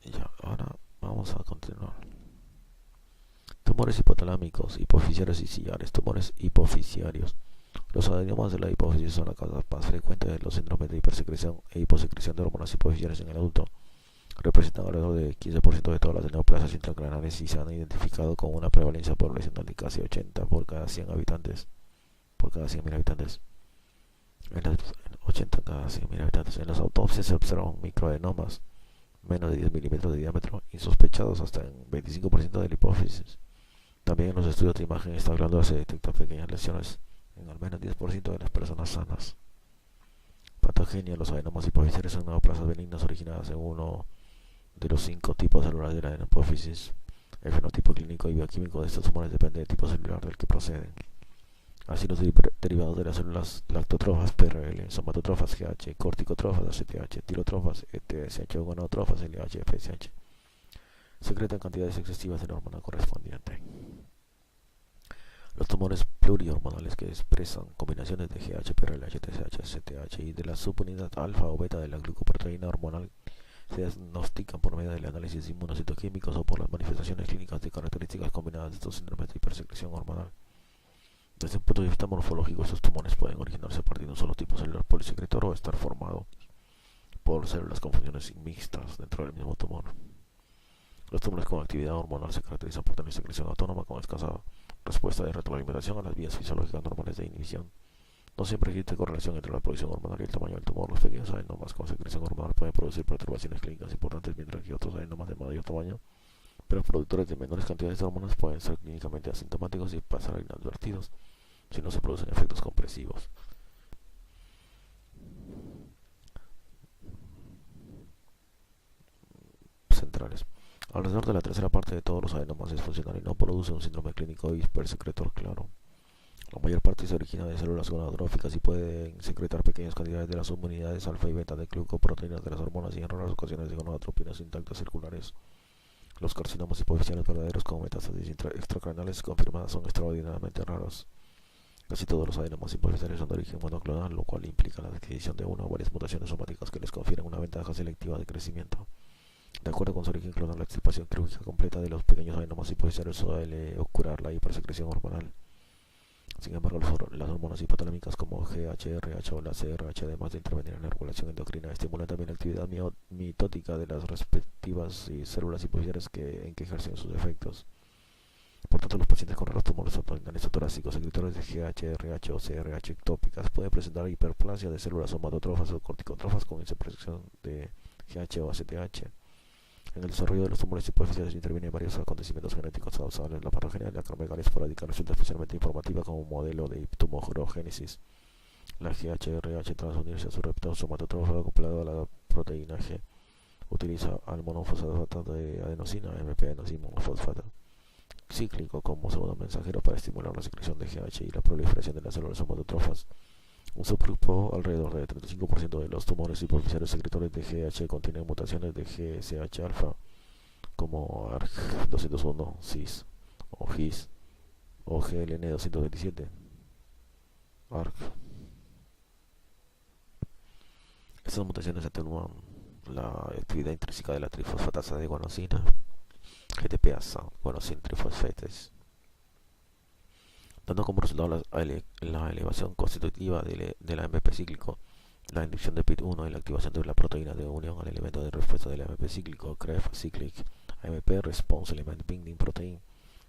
Ya, ahora vamos a continuar. Tumores hipotalámicos, hipofisiarios y sillares. Tumores hipofisiarios. Los adenomas de la hipófisis son la causa más frecuente de los síndromes de hipersecreción e hiposecreción de hormonas hipofisiarias en el adulto. Representan alrededor del 15% de todas las neoplasias intracraneales y se han identificado con una prevalencia poblacional de casi 80 por cada 100 habitantes. Por cada 100.000 habitantes. En las 80 cada 100.000 habitantes. En las autopsias se observan microadenomas menos de 10 milímetros de diámetro, insospechados hasta en 25% de la hipófisis. También en los estudios de imagen extraglandular se detectan pequeñas lesiones en al menos 10% de las personas sanas. Patogenia. Los adenomas hipoficiales son neoplasias benignas originadas en uno de los 5 tipos celulares de la hipófisis. El fenotipo clínico y bioquímico de estos tumores depende del tipo celular del que proceden. Así, los derivados de las células lactotrofas (PRL), somatotrofas (GH), corticotrofas (ACTH), tirotrofas (TSH) o gonadotrofas (LH, FSH) secretan cantidades excesivas de la hormona correspondiente. Los tumores plurihormonales que expresan combinaciones de GH, PRLH, TSH, ACTH y de la subunidad alfa o beta de la glucoproteína hormonal se diagnostican por medio del análisis inmunocitoquímicos o por las manifestaciones clínicas de características combinadas de estos síndromes de hipersecreción hormonal. Desde un punto de vista morfológico, estos tumores pueden originarse a partir de un solo tipo celular polisecretor o estar formado por células con funciones mixtas dentro del mismo tumor. Los tumores con actividad hormonal se caracterizan por tener secreción autónoma con escasa respuesta de retroalimentación a las vías fisiológicas normales de inhibición. No siempre existe correlación entre la producción hormonal y el tamaño del tumor. Los pequeños adenomas con secreción hormonal pueden producir perturbaciones clínicas importantes, mientras que otros adenomas de mayor tamaño, pero productores de menores cantidades de hormonas, pueden ser clínicamente asintomáticos y pasar inadvertidos si no se producen efectos compresivos. Centrales. Alrededor de la tercera parte de todos los adenomas es funcional y no produce un síndrome clínico hipersecretor claro. La mayor parte se origina de células gonadotróficas y pueden secretar pequeñas cantidades de las subunidades alfa y beta de glucoproteínas de las hormonas y en raras ocasiones de gonadotropinas intactas circulares. Los carcinomas hipoficiales verdaderos con metástasis extracraniales confirmadas son extraordinariamente raros. Casi todos los adenomas hipoficiales son de origen monoclonal, lo cual implica la adquisición de una o varias mutaciones somáticas que les confieren una ventaja selectiva de crecimiento. De acuerdo con su origen clonal, la extirpación quirúrgica completa de los pequeños adenomas hipoficiales suele curar la hipersecreción hormonal. Sin embargo, las hormonas hipotalámicas como GHRH o la CRH, además de intervenir en la regulación endocrina, estimulan también la actividad mitótica de las respectivas células hipoficiales en que ejercen sus efectos. Por tanto, los pacientes con raros tumores abdominales o torácicos secretores de GHRH o CRH ectópicas pueden presentar hiperplasia de células somatotrofas o corticotrofas con insecreción de GH o ACTH. En el desarrollo de los tumores hipoficiales intervienen varios acontecimientos genéticos causables. La patogenia de la acromegalia esporádica resulta especialmente informativa como modelo de tumorogénesis. La GHRH, tras unirse a su receptor somatotrófico acoplado a la proteína G, utiliza al monofosfato de adenosina, MP-adenosina monofosfato cíclico, como segundo mensajero para estimular la secreción de GH y la proliferación de las células somatotrofas. Un subgrupo, alrededor del 35% de los tumores hipoficiales secretores de GH, contienen mutaciones de GSH-alfa, como ARG201, CIS, o GIS, o GLN227, ARG. Estas mutaciones atenúan la actividad intrínseca de la trifosfatasa de guanosina, GTPasa, guanosine trifosfatase, dando como resultado la elevación constitutiva de la AMP cíclico, la inducción de PIT1 y la activación de la proteína de unión al elemento de respuesta del AMP cíclico, CREF Cyclic AMP Response Element Binding Protein,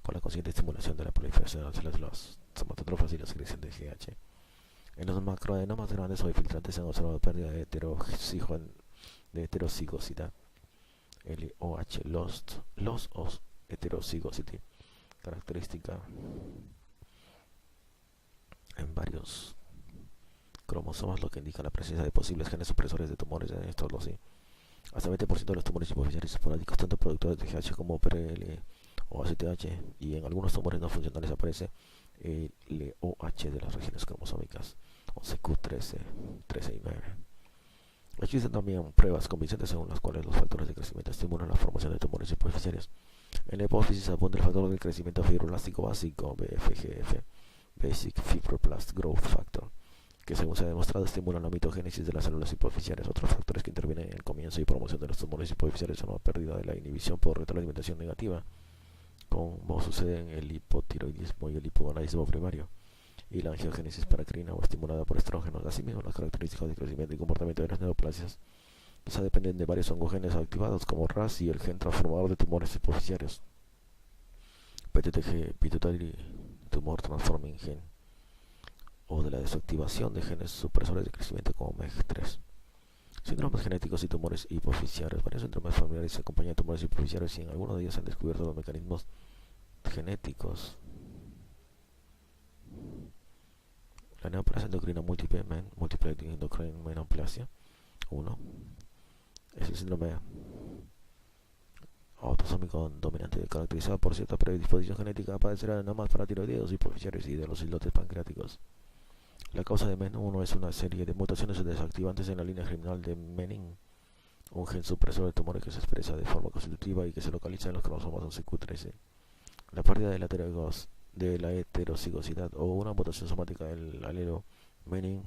con la consiguiente estimulación de la proliferación de las células somatotrofas y la secreción de GH. En los macroadenomas grandes o infiltrantes se han observado pérdida de heterocigosidad, LOH, loss of heterozygosity, característica en varios cromosomas, lo que indica la presencia de posibles genes supresores de tumores en estos loci. Hasta 20% de los tumores hipoficiales esporádicos, tanto productores de GH como PRL o ACTH, y en algunos tumores no funcionales aparece el LOH de las regiones cromosómicas 11q13, 13 y 9. Existen también pruebas convincentes según las cuales los factores de crecimiento estimulan la formación de tumores hipoficiales. En la hipófisis abunda el factor de crecimiento fibroblástico básico, BFGF, Basic Fibroblast Growth Factor, que según se ha demostrado estimula la mitogénesis de las células hipoficiales. Otros factores que intervienen en el comienzo y promoción de los tumores hipoficiales son la pérdida de la inhibición por retroalimentación negativa, como sucede en el hipotiroidismo y el hipogonadismo primario, y la angiogénesis paracrina o estimulada por estrógenos. Asimismo, las características de crecimiento y comportamiento de las neoplasias quizá dependen de varios oncogenes activados como RAS y el gen transformador de tumores hipoficiales, PTTG, Pituitary Tumor Transforming Gene, o de la desactivación de genes supresores de crecimiento como MEG3. Síndromes genéticos y tumores hipoficiales. Varios síndromes familiares se acompañan de tumores hipoficiales y en algunos de ellos se han descubierto los mecanismos genéticos La neoplasia endocrina múltiple, MEN, Multiple Endocrine Menoplastia 1, es el síndrome autosómico dominante caracterizado por cierta predisposición genética a padecer adenomas paratiroideos hipoficiarios y de los islotes pancreáticos. La causa de MEN1 es una serie de mutaciones o desactivantes en la línea germinal de menin, un gen supresor de tumores que se expresa de forma constitutiva y que se localiza en los cromosomas 11q13. La pérdida de la heterocigosidad o una mutación somática del alelo menin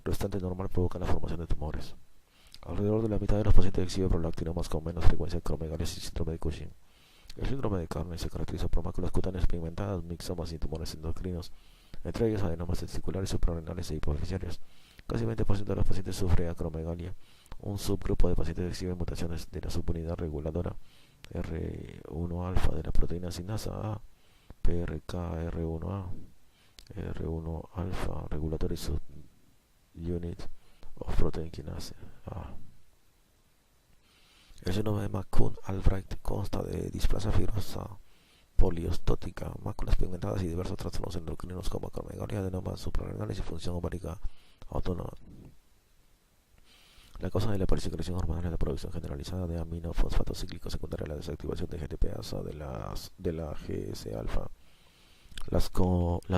restante normal provoca la formación de tumores. Alrededor de la mitad de los pacientes exhiben prolactinomas con menos frecuencia de acromegalias y síndrome de Cushing. El síndrome de Carney se caracteriza por máculas cutáneas pigmentadas, mixomas y tumores endocrinos, entre ellos adenomas testiculares, suprarrenales e hipofisiarios. Casi 20% de los pacientes sufren acromegalia. Un subgrupo de pacientes exhiben mutaciones de la subunidad reguladora R1-alfa de la proteína sinasa A, PRKR1A, R1-alfa regulatory subunit of protein kinase A. El síndrome de McCune-Albright consta de displasia fibrosa poliostótica, máculas pigmentadas y diversos trastornos endocrinos como acromegalia, adenomas suprarrenales y función ovárica autónoma. La causa de la secreción hormonal es la producción generalizada de aminofosfato cíclico secundaria a la desactivación de GTPasa de la GS-alfa. Las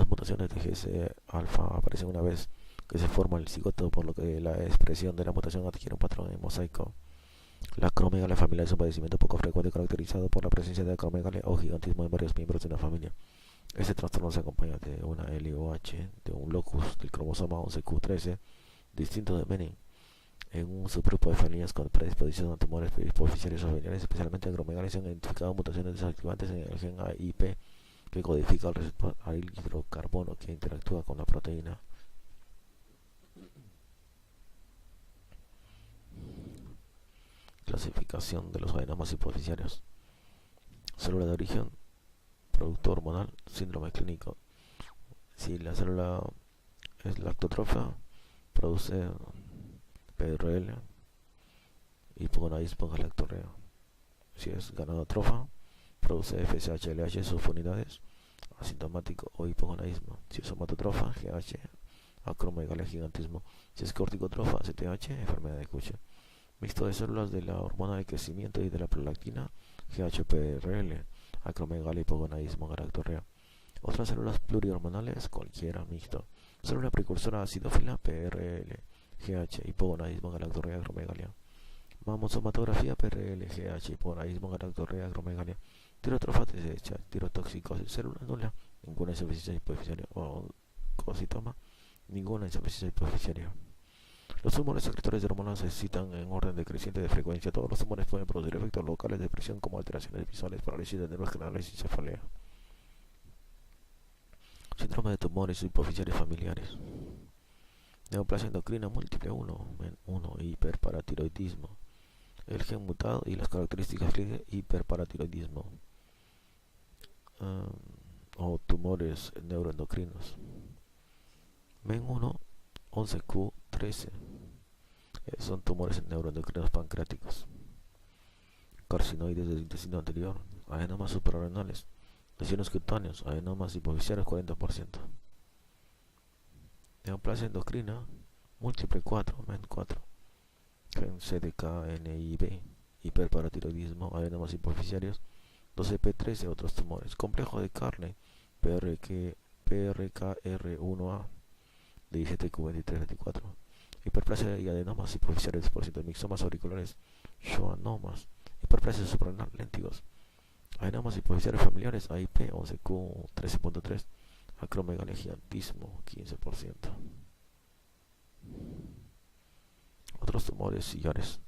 mutaciones de GS-alfa aparecen una vez que se forma el cigoto, por lo que la expresión de la mutación adquiere un patrón en mosaico. La acromegalia familiar es un padecimiento poco frecuente caracterizado por la presencia de acromegalia o gigantismo en varios miembros de una familia. Este trastorno se acompaña de una LOH, de un locus del cromosoma 11q13, distinto de menin, en un subgrupo de familias con predisposición a tumores hipoficiarios o familiares, especialmente acromegalia, se han identificado mutaciones desactivantes en el gen AIP que codifica el receptor al hidrocarbono que interactúa con la proteína. Clasificación de los adenomas hipoficiarios. Célula de origen, producto hormonal, síndrome clínico. Si la célula es lactótrofa, produce PRL, hipogonadismo galactorrea. Si es ganadotrofa, produce FSH-LH subunidades, asintomático o hipogonadismo. Si es somatotrofa, GH, acromegalia, gigantismo. Si es corticotrofa, CTH, enfermedad de Cushing. Mixto de células de la hormona de crecimiento y de la prolactina, GHPRL, acromegalia, hipogonadismo, galactorrea. Otras células plurihormonales, cualquiera mixto. Célula precursora acidófila, PRL, GH, hipogonadismo, galactorrea, acromegalia. Mamosomatografía, PRL, GH, hipogonadismo, galactorrea, acromegalia. Tirotrofa deshecha, tirotoxicosis, célula nula, ninguna insuficiencia hipoficiaria o cocitoma, ninguna insuficiencia hipoficiaria. Los tumores secretores de hormonas se citan en orden decreciente de frecuencia. Todos los tumores pueden producir efectos locales de presión como alteraciones visuales, parálisis de nervios craneales y cefalea. Síndrome de tumores hipoficiarios familiares. Neoplasia endocrina múltiple 1 hiperparatiroidismo. El gen mutado y las características de hiperparatiroidismo o tumores neuroendocrinos. MEN1 11q13 son tumores neuroendocrinos pancreáticos. Carcinoides del intestino anterior, adenomas suprarrenales, lesiones cutáneas, adenomas hipoficiarios 40%. Neoplasia endocrina múltiple 4, MEN4, gen CDKNIB, hiperparatiroidismo, adenomas hipoficiarios, 12p13, otros tumores. Complejo de Carney, PRKR1A, de 17q23-24, hiperplasia y adenomas hipoficiarios 10%, mixomas auriculares, schwannomas, hiperplasia suprarrenal, léntigos, adenomas hipoficiarios familiares, AIP 11q13.3, acromegalia, gigantismo 15%. Otros tumores sillares.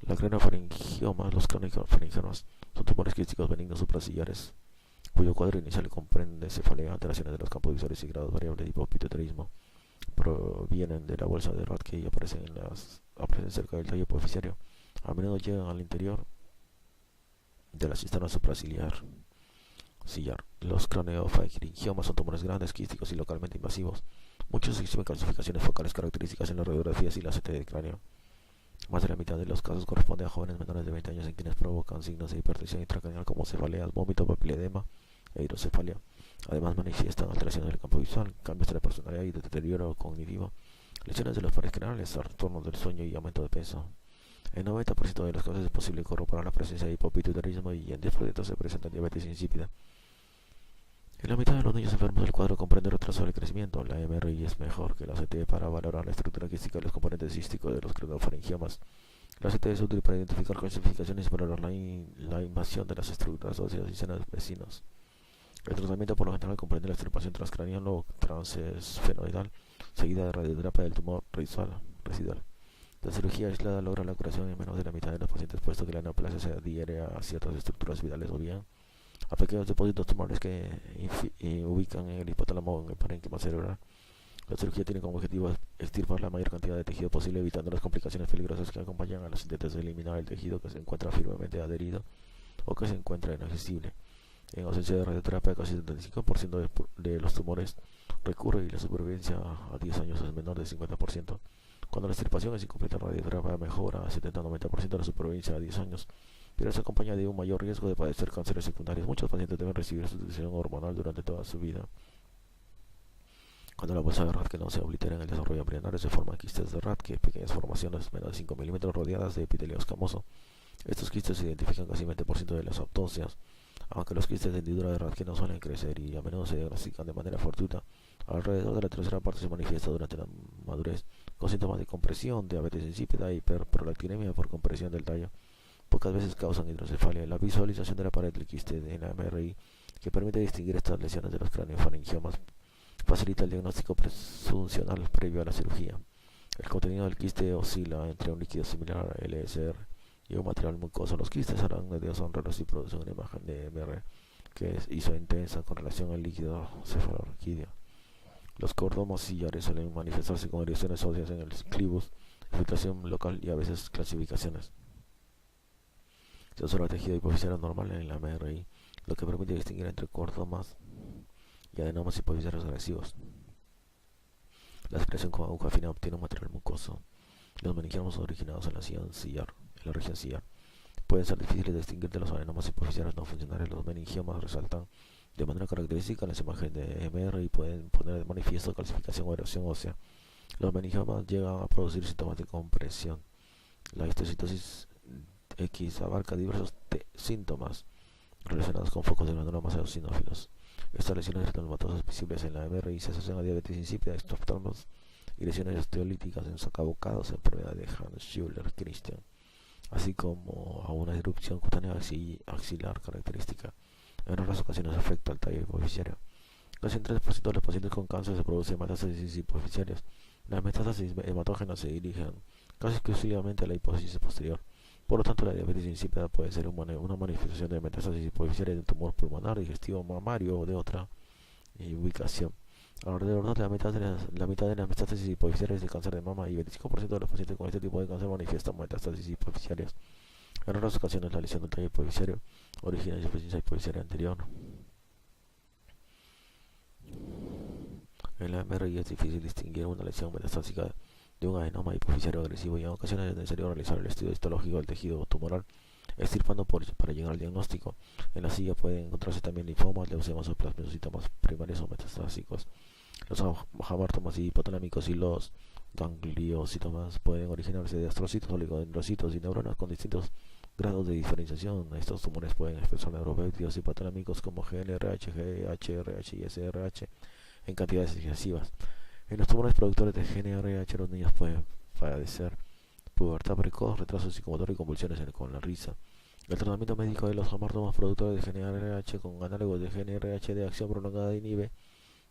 La craniofaringiomas, los craniofaringiomas son tumores quísticos benignos suprasillares, cuyo cuadro inicial comprende cefalea, alteraciones de los campos visuales y grados variables de hipopituitarismo. Provienen de la bolsa de Rathke y aparecen cerca del tallo hipoficiario. A menudo llegan al interior de la cisterna supraciliar. Los craniofaringiomas son tumores grandes, quísticos y localmente invasivos. Muchos exhiben calcificaciones focales características en las radiografías y la CT del cráneo. Más de la mitad de los casos corresponde a jóvenes menores de 20 años en quienes provocan signos de hipertensión intracraneal como cefaleas, vómito, papiledema e hidrocefalia. Además manifiestan alteraciones del campo visual, cambios de la personalidad y de deterioro cognitivo, lesiones de los pares generales, trastornos del sueño y aumento de peso. En 90% de los casos es posible corroborar la presencia de hipopituitarismo y en 10% se presenta diabetes insípida. En la mitad de los niños enfermos el cuadro comprende retraso del crecimiento. La MRI es mejor que la CT para valorar la estructura quística de los componentes císticos de los crenofaringiomas. La CT es útil para identificar calcificaciones y valorar la invasión de las estructuras óseas y senos vecinos. El tratamiento por lo general comprende la extirpación transcranial o transesfenoidal, seguida de radioterapia del tumor residual. La cirugía aislada logra la curación en menos de la mitad de los pacientes, puesto que la neoplasia se adhiere a ciertas estructuras vitales o bien a pequeños depósitos tumorales que ubican en el hipotálamo o en el parénquima cerebral. La cirugía tiene como objetivo extirpar la mayor cantidad de tejido posible, evitando las complicaciones peligrosas que acompañan a los intentos de eliminar el tejido que se encuentra firmemente adherido o que se encuentra inaccesible. En ausencia de radioterapia, casi 75% de los tumores recurre y la supervivencia a 10 años es menor del 50%. Cuando la extirpación es incompleta, la radioterapia mejora a 70-90% de la supervivencia a 10 años, pero se acompaña de un mayor riesgo de padecer cánceres secundarios. Muchos pacientes deben recibir sustitución hormonal durante toda su vida. Cuando la bolsa de Rathke no se oblitera en el desarrollo embrionario, se forman quistes de Rathke, pequeñas formaciones menos de 5 milímetros rodeadas de epitelio escamoso. Estos quistes se identifican casi 20% de las autopsias, aunque los quistes de hendidura de Rathke no suelen crecer y a menudo se diagnostican de manera fortuita. Alrededor de la tercera parte se manifiesta durante la madurez, con síntomas de compresión, diabetes insípida e hiperprolactinemia por compresión del tallo. Pocas veces causan hidrocefalia. La visualización de la pared del quiste en la MRI, que permite distinguir estas lesiones de los craneofaringiomas, facilita el diagnóstico presuncional previo a la cirugía. El contenido del quiste oscila entre un líquido similar a LSR y un material mucoso. Los quistes arácnidos son raros y producen una imagen de MR que es isointensa con relación al líquido cefalorraquídeo. Los cordomas sillares suelen manifestarse con erosiones óseas en el clivus, filtración local y a veces calcificaciones. Se observa tejido hipofisiario normal en la MRI, lo que permite distinguir entre cordomas y adenomas hipofisiarios agresivos. La expresión con aguja fina obtiene un material mucoso. Los meningiomas originados en la región sillar pueden ser difíciles de distinguir de los adenomas hipofisiarios no funcionales. Los meningiomas resaltan de manera característica las imágenes de MR y pueden poner de manifiesto calcificación o erosión ósea. Los meningiomas llegan a producir síntomas de compresión. La histocitosis X abarca diversos síntomas relacionados con focos de granulamas eosinófilos. Estas lesiones retinomatosas visibles en la MRI se asocian a diabetes insípida, estroftalmos y lesiones osteolíticas en socabocados, enfermedad de Hans-Schüller-Christian, así como a una erupción cutánea axilar característica. En otras ocasiones afecta al tallo hipofisiario. Casi en 3% de los pacientes con cáncer se producen metástasis hipofisiarias. Las metástasis hematógenas se dirigen casi exclusivamente a la hipófisis posterior. Por lo tanto, la diabetes insípida puede ser una manifestación de metástasis hipofisiaria de un tumor pulmonar, digestivo, mamario o de otra ubicación. Alrededor de la mitad de las metástasis hipofisiarias de cáncer de mama y 25% de los pacientes con este tipo de cáncer manifiestan metástasis hipofisiarias. En otras ocasiones, la lesión del tallo hipofisiario origina insuficiencia hipofisiaria anterior. En la MRI es difícil distinguir una lesión metastásica de un adenoma hipofisiario agresivo y en ocasiones es necesario realizar el estudio histológico del tejido tumoral, extirpando para llegar al diagnóstico. En la silla pueden encontrarse también linfomas, leucemas o plasmocitos primarios o metastásicos. Los hamartomas hipotalámicos y los gangliositomas pueden originarse de astrocitos, oligodendrocitos y neuronas con distintos grados de diferenciación. Estos tumores pueden expresar neuropéptidos hipotalámicos como GNRH, GHRH y SRH en cantidades excesivas. En los tumores productores de GNRH, los niños pueden padecer pubertad precoz, retraso psicomotor y convulsiones con la risa. El tratamiento médico de los hamartomas productores de GNRH con análogos de GNRH de acción prolongada inhibe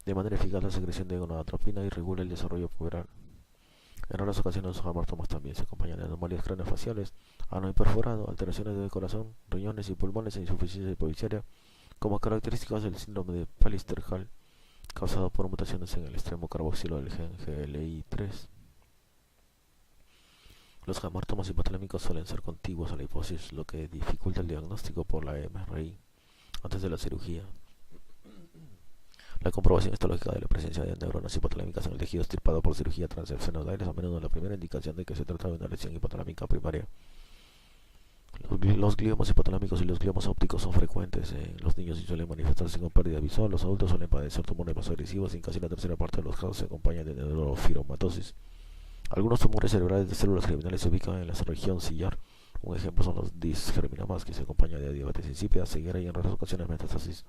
de manera eficaz la secreción de gonadotropina y regula el desarrollo puberal. En raras ocasiones los hamartomas también se acompañan de anomalías craneofaciales, ano imperforado, alteraciones del corazón, riñones y pulmones e insuficiencia hipofisiaria, como características del síndrome de Pallister-Hall, causado por mutaciones en el extremo carboxilo del gen GLI3. Los hamartomas hipotalámicos suelen ser contiguos a la hipófisis, lo que dificulta el diagnóstico por la MRI antes de la cirugía. La comprobación histológica de la presencia de neuronas hipotalámicas en el tejido extirpado por cirugía transesfenoidal es a menudo la primera indicación de que se trata de una lesión hipotalámica primaria. Los gliomas hipotalámicos y los gliomas ópticos son frecuentes en los niños y suelen manifestarse con pérdida visual. Los adultos suelen padecer tumores más agresivos y en casi la tercera parte de los casos se acompañan de neurofibromatosis. Algunos tumores cerebrales de células germinales se ubican en la región sillar. Un ejemplo son los disgerminamas, que se acompañan de diabetes insípida, ceguera y en raras ocasiones metástasis.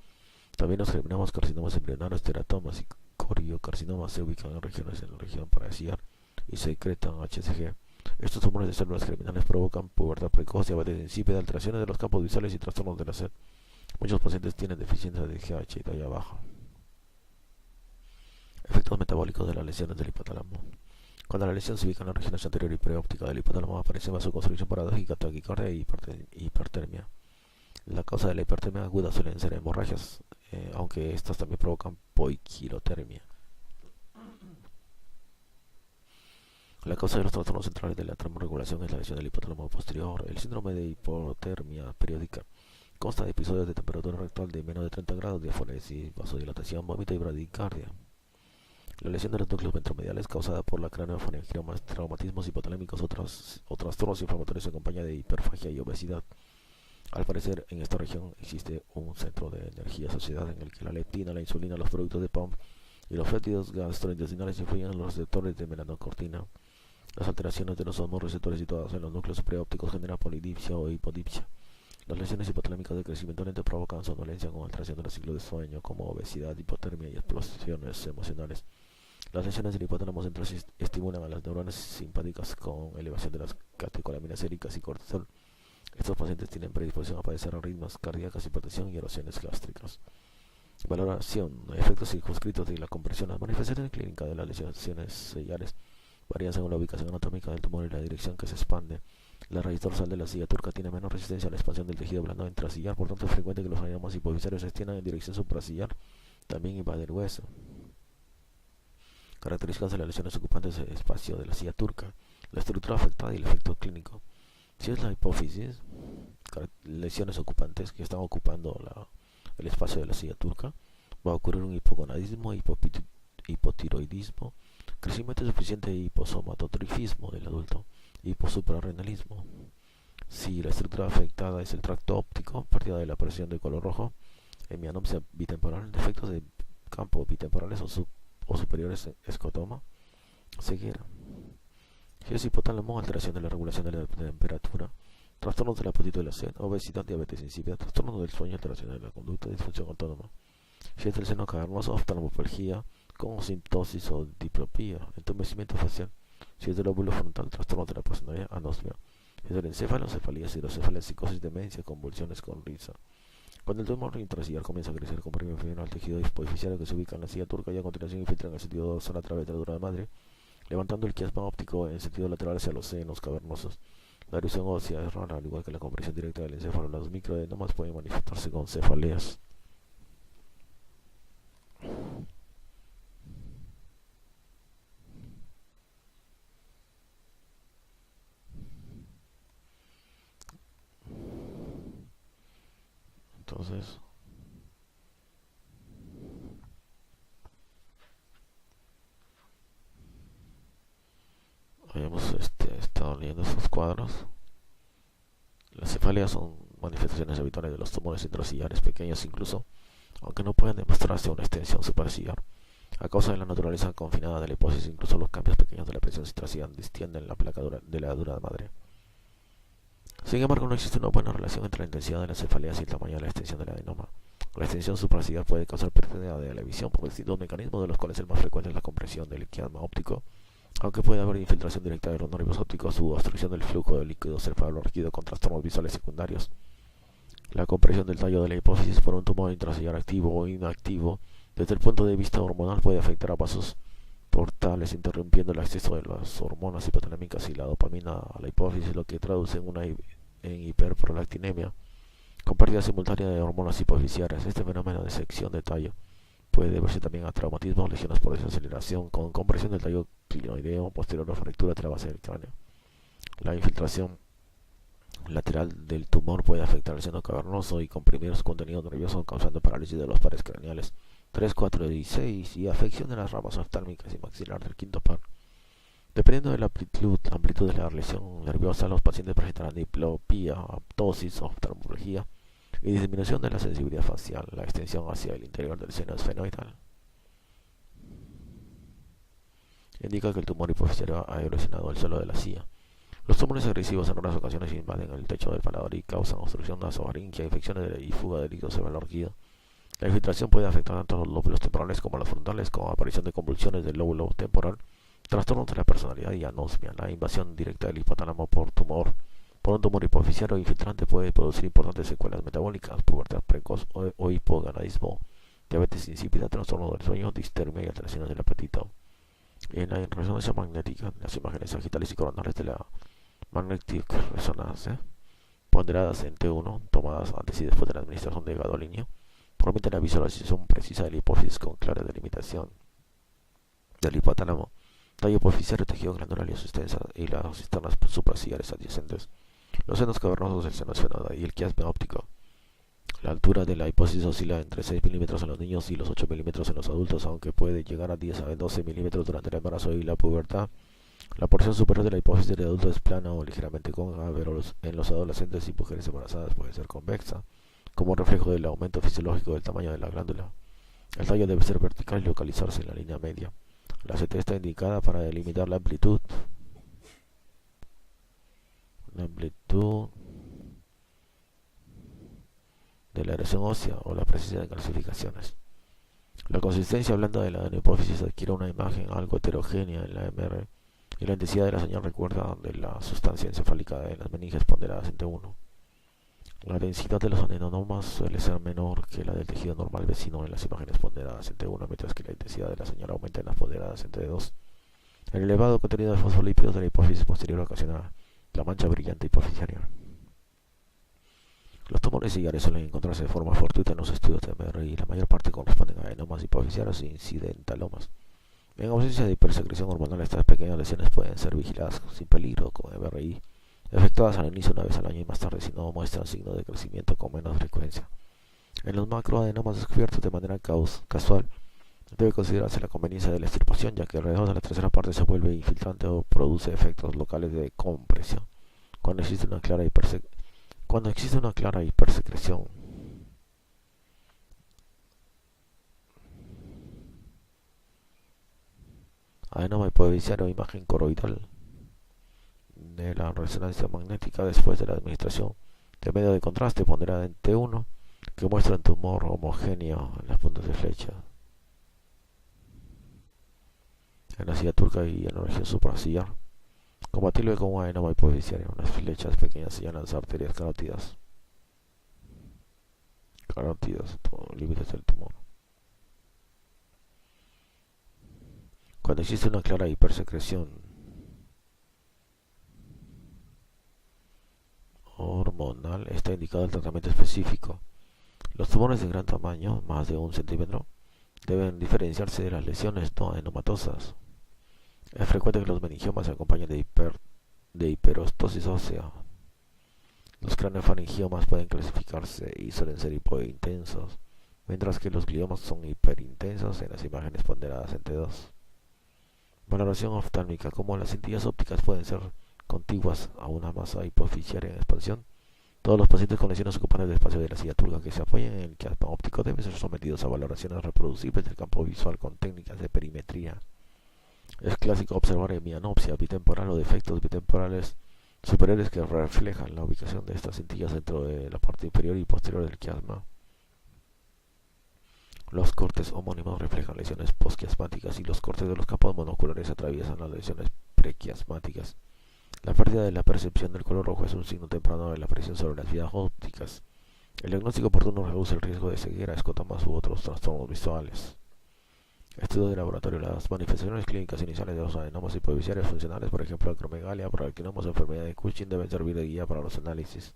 También los germinamas, carcinomas embrionarios, teratomas y coriocarcinomas se ubican en regiones en la región parasillar y secretan HCG. Estos tumores de células germinales provocan pubertad precoz, diabetes insípida, alteraciones de los campos visuales y trastornos de la sed. Muchos pacientes tienen deficiencia de GH y talla baja. Efectos metabólicos de las lesiones del hipotálamo. Cuando la lesión se ubica en la región anterior y preóptica del hipotálamo, aparece vasoconstricción paradójica, taquicardia y hipertermia. La causa de la hipertermia aguda suelen ser hemorragias, aunque estas también provocan poiquilotermia. La causa de los trastornos centrales de la termorregulación es la lesión del hipotálamo posterior. El síndrome de hipotermia periódica consta de episodios de temperatura rectal de menos de 30 grados, diaforesis, vasodilatación, vómito y bradicardia. La lesión de los núcleos ventromediales causada por la craneofaringiomas, traumatismos hipotalámicos o trastornos inflamatorios se acompaña de hiperfagia y obesidad. Al parecer, en esta región existe un centro de energía asociado en el que la leptina, la insulina, los productos de PAMP y los péptidos gastrointestinales influyen en los receptores de melanocortina. Las alteraciones de los hormonoreceptores situados en los núcleos preópticos generan polidipsia o hipodipsia. Las lesiones hipotalámicas de crecimiento lento provocan somnolencia con alteración del ciclo de sueño, como obesidad, hipotermia y explosiones emocionales. Las lesiones del hipotálamo central estimulan a las neuronas simpáticas con elevación de las catecolaminas séricas y cortisol. Estos pacientes tienen predisposición a padecer arritmias cardíacas, hipertensión y erosiones gástricas. Valoración. Efectos circunscritos de la compresión. Las manifestaciones clínicas de las lesiones sellares varían según la ubicación anatómica del tumor y la dirección que se expande. La raíz dorsal de la silla turca tiene menor resistencia a la expansión del tejido blando intrasillar, por tanto es frecuente que los aneurismas hipovisarios se extiendan en dirección suprasillar. También invade el hueso. Características de las lesiones ocupantes del espacio de la silla turca. La estructura afectada y el efecto clínico. Si es la hipófisis, lesiones ocupantes que están ocupando el espacio de la silla turca, va a ocurrir un hipogonadismo, hipotiroidismo, crecimiento insuficiente e hiposomatotrifismo del adulto, hiposuprarrenalismo. Si la estructura afectada es el tracto óptico, pérdida de la presión de color rojo, hemianopsia bitemporal, defectos de campo bitemporales o superiores, escotoma, ceguera. Si es hipotálamo, alteración de la regulación de la temperatura, trastornos del apetito y la sed, obesidad, diabetes insípida, trastornos del sueño, alteración de la conducta, disfunción autónoma. Si es del seno cavernoso, oftalmoplegia, con sintosis o diplopía, entumecimiento facial. Si es del lóbulo frontal, trastornos de la personalidad, anosmia. Si es del encéfalo, cefalía, hidrocefalia, psicosis, demencia, convulsiones con risa. Cuando el tumor intrasillar comienza a crecer, comprime primero al tejido hipoficiario que se ubica en la silla turca y a continuación infiltra en el sentido dorsal a través de la dura madre, levantando el quiasma óptico en sentido lateral hacia los senos cavernosos. La erosión ósea es rara, al igual que la compresión directa del encéfalo. Los microadenomas pueden manifestarse con cefaleas. Entonces, habíamos estado leyendo estos cuadros. Las cefaleas son manifestaciones habituales de los tumores intrasillares pequeños incluso, aunque no pueden demostrarse una extensión suprasillar. A causa de la naturaleza confinada de la hipófisis, incluso los cambios pequeños de la presión intrasillar distienden la placa de la dura madre. Sin embargo, no existe una buena relación entre la intensidad de las cefaleas y el tamaño de la extensión del adenoma. La extensión suprasillar puede causar pérdida de la visión por distintos mecanismos, de los cuales el más frecuente es la compresión del quiasma óptico, aunque puede haber infiltración directa de los nervios ópticos u obstrucción del flujo de líquido cefalorraquídeo con trastornos visuales secundarios. La compresión del tallo de la hipófisis por un tumor intrasillar activo o inactivo, desde el punto de vista hormonal, puede afectar a vasos portales, interrumpiendo el acceso de las hormonas hipotalámicas y la dopamina a la hipófisis, lo que traduce en hiperprolactinemia, con pérdida simultánea de hormonas hipofisiarias. Este fenómeno de sección de tallo puede deberse también a traumatismos, lesiones por desaceleración, con compresión del tallo clinoideo posterior a fractura de la base del cráneo. La infiltración lateral del tumor puede afectar el seno cavernoso y comprimir su contenido nervioso, causando parálisis de los pares craneales 3, 4 y 6 y afección de las ramas oftálmicas y maxilar del quinto par. Dependiendo de la amplitud de la lesión nerviosa, los pacientes presentarán diplopía, aptosis, oftalmología y disminución de la sensibilidad facial. La extensión hacia el interior del seno esfenoidal indica que el tumor hipofisiario ha erosionado el suelo de la silla. Los tumores agresivos en raras ocasiones invaden el techo del paladar y causan obstrucción nasofaríngea, infecciones y fuga de líquidos cefalorraquídeos. La infiltración puede afectar tanto los lóbulos temporales como los frontales, con aparición de convulsiones del lóbulo temporal, trastornos de la personalidad y anosmia. La invasión directa del hipotálamo por un tumor hipofisiario infiltrante puede producir importantes secuelas metabólicas, pubertad precoz o hipogonadismo, diabetes insípida, trastorno del sueño, distermia y alteraciones del apetito. En la resonancia magnética, las imágenes sagitales y coronales de la Magnetic Resonance, ponderadas en T1, tomadas antes y después de la administración de gadolinio, permiten la visualización precisa de la hipófisis con clara delimitación del hipotálamo, tallo hipofisiario, tejido granular y las cisternas supracilares adyacentes, los senos cavernosos del seno esfenoidal y el quiasma óptico. La altura de la hipófisis oscila entre 6 milímetros en los niños y los 8 milímetros en los adultos, aunque puede llegar a 10 a 12 milímetros durante el embarazo y la pubertad. La porción superior de la hipófisis del adulto es plana o ligeramente cóncava, pero en los adolescentes y mujeres embarazadas puede ser convexa, como reflejo del aumento fisiológico del tamaño de la glándula. El tallo debe ser vertical y localizarse en la línea media. La CT está indicada para delimitar la amplitud de la erosión ósea o la presencia de calcificaciones. La consistencia blanda de la hipófisis adquiere una imagen algo heterogénea en la MR y la intensidad de la señal recuerda de la sustancia encefálica de las meninges ponderadas en T1. La densidad de los adenomas suele ser menor que la del tejido normal vecino en las imágenes ponderadas en T1, mientras que la intensidad de la señal aumenta en las ponderadas en T2. El elevado contenido de fosfolípidos de la hipófisis posterior ocasiona la mancha brillante hipofisiaria. Los tumores ciliares suelen encontrarse de forma fortuita en los estudios de MRI y la mayor parte corresponden a adenomas hipofisiarios e incidentalomas. En ausencia de hipersecreción hormonal, estas pequeñas lesiones pueden ser vigiladas sin peligro con MRI, efectuadas al inicio una vez al año y más tarde si no muestran signos de crecimiento con menos frecuencia. En los macroadenomas descubiertos de manera casual, debe considerarse la conveniencia de la extirpación, ya que alrededor de la tercera parte se vuelve infiltrante o produce efectos locales de compresión. Cuando existe una clara hipersecreción, adenoma hipofisiario o imagen coroidal de la resonancia magnética después de la administración de medio de contraste ponderada en T1 que muestra un tumor homogéneo en las puntas de flecha en la silla turca y en la región supraciliar, compatible con un adenoma hipofisiario. Unas flechas pequeñas señalan las arterias carótidas, límites del tumor. Cuando existe una clara hipersecreción hormonal, está indicado el tratamiento específico. Los tumores de gran tamaño, más de 1 centímetro, deben diferenciarse de las lesiones no adenomatosas. Es frecuente que los meningiomas se acompañen de hiperostosis ósea. Los craneofaringiomas pueden clasificarse y suelen ser hipointensos, mientras que los gliomas son hiperintensos en las imágenes ponderadas en T2. Valoración oftálmica. Como las cintillas ópticas pueden ser contiguas a una masa hipofisiaria en expansión, todos los pacientes con lesiones ocupan el espacio de la silla turca que se apoyan en el quiasma óptico deben ser sometidos a valoraciones reproducibles del campo visual con técnicas de perimetría. Es clásico observar hemianopsia bitemporal o defectos bitemporales superiores que reflejan la ubicación de estas cintillas dentro de la parte inferior y posterior del quiasma. Los cortes homónimos reflejan lesiones posquiasmáticas y los cortes de los campos monoculares atraviesan las lesiones prequiasmáticas. La pérdida de la percepción del color rojo es un signo temprano de la presión sobre las vías ópticas. El diagnóstico oportuno reduce el riesgo de ceguera, escotomas u otros trastornos visuales. Estudio de laboratorio. Las manifestaciones clínicas iniciales de los adenomas hipofisiarios funcionales, por ejemplo, acromegalia, paractinomas o enfermedad de Cushing, deben servir de guía para los análisis.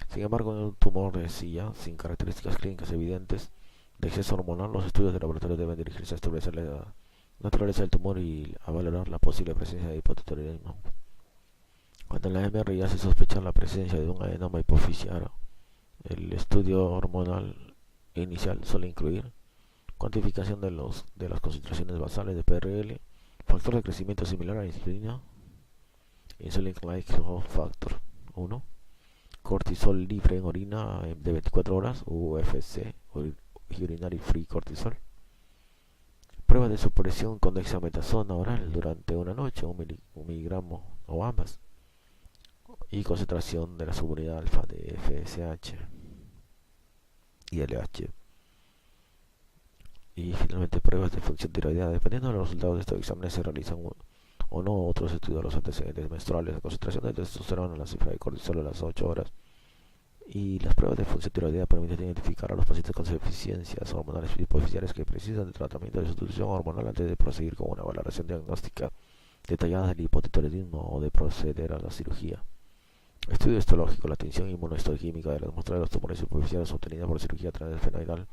Sin embargo, en un tumor de silla sin características clínicas evidentes de exceso hormonal, los estudios de laboratorio deben dirigirse a establecer la naturaleza del tumor y a valorar la posible presencia de hipotiroidismo. Cuando en la MRI ya se sospecha la presencia de un adenoma hipofisiario, el estudio hormonal inicial suele incluir cuantificación de las concentraciones basales de PRL, Factor de crecimiento similar a la insulina. Insulin-like growth factor 1. Cortisol libre en orina de 24 horas, UFC, urinary free cortisol. Prueba de supresión con dexametasona oral durante una noche, un miligramo o ambas. Y concentración de la subunidad alfa de FSH y LH. Y finalmente pruebas de función tiroidea. Dependiendo de los resultados de estos exámenes se realizan o no otros estudios de los antecedentes menstruales, la concentración de testosterona, la cifra de cortisol a las 8 horas. Y las pruebas de función tiroidea permiten identificar a los pacientes con deficiencias hormonales hipoficiales que precisan de tratamiento de sustitución hormonal antes de proseguir con una valoración diagnóstica detallada del hipotiroidismo o de proceder a la cirugía. Estudio histológico. La tinción inmunohistoquímica de las muestras de los tumores superficiales obtenida por cirugía transesfenoidal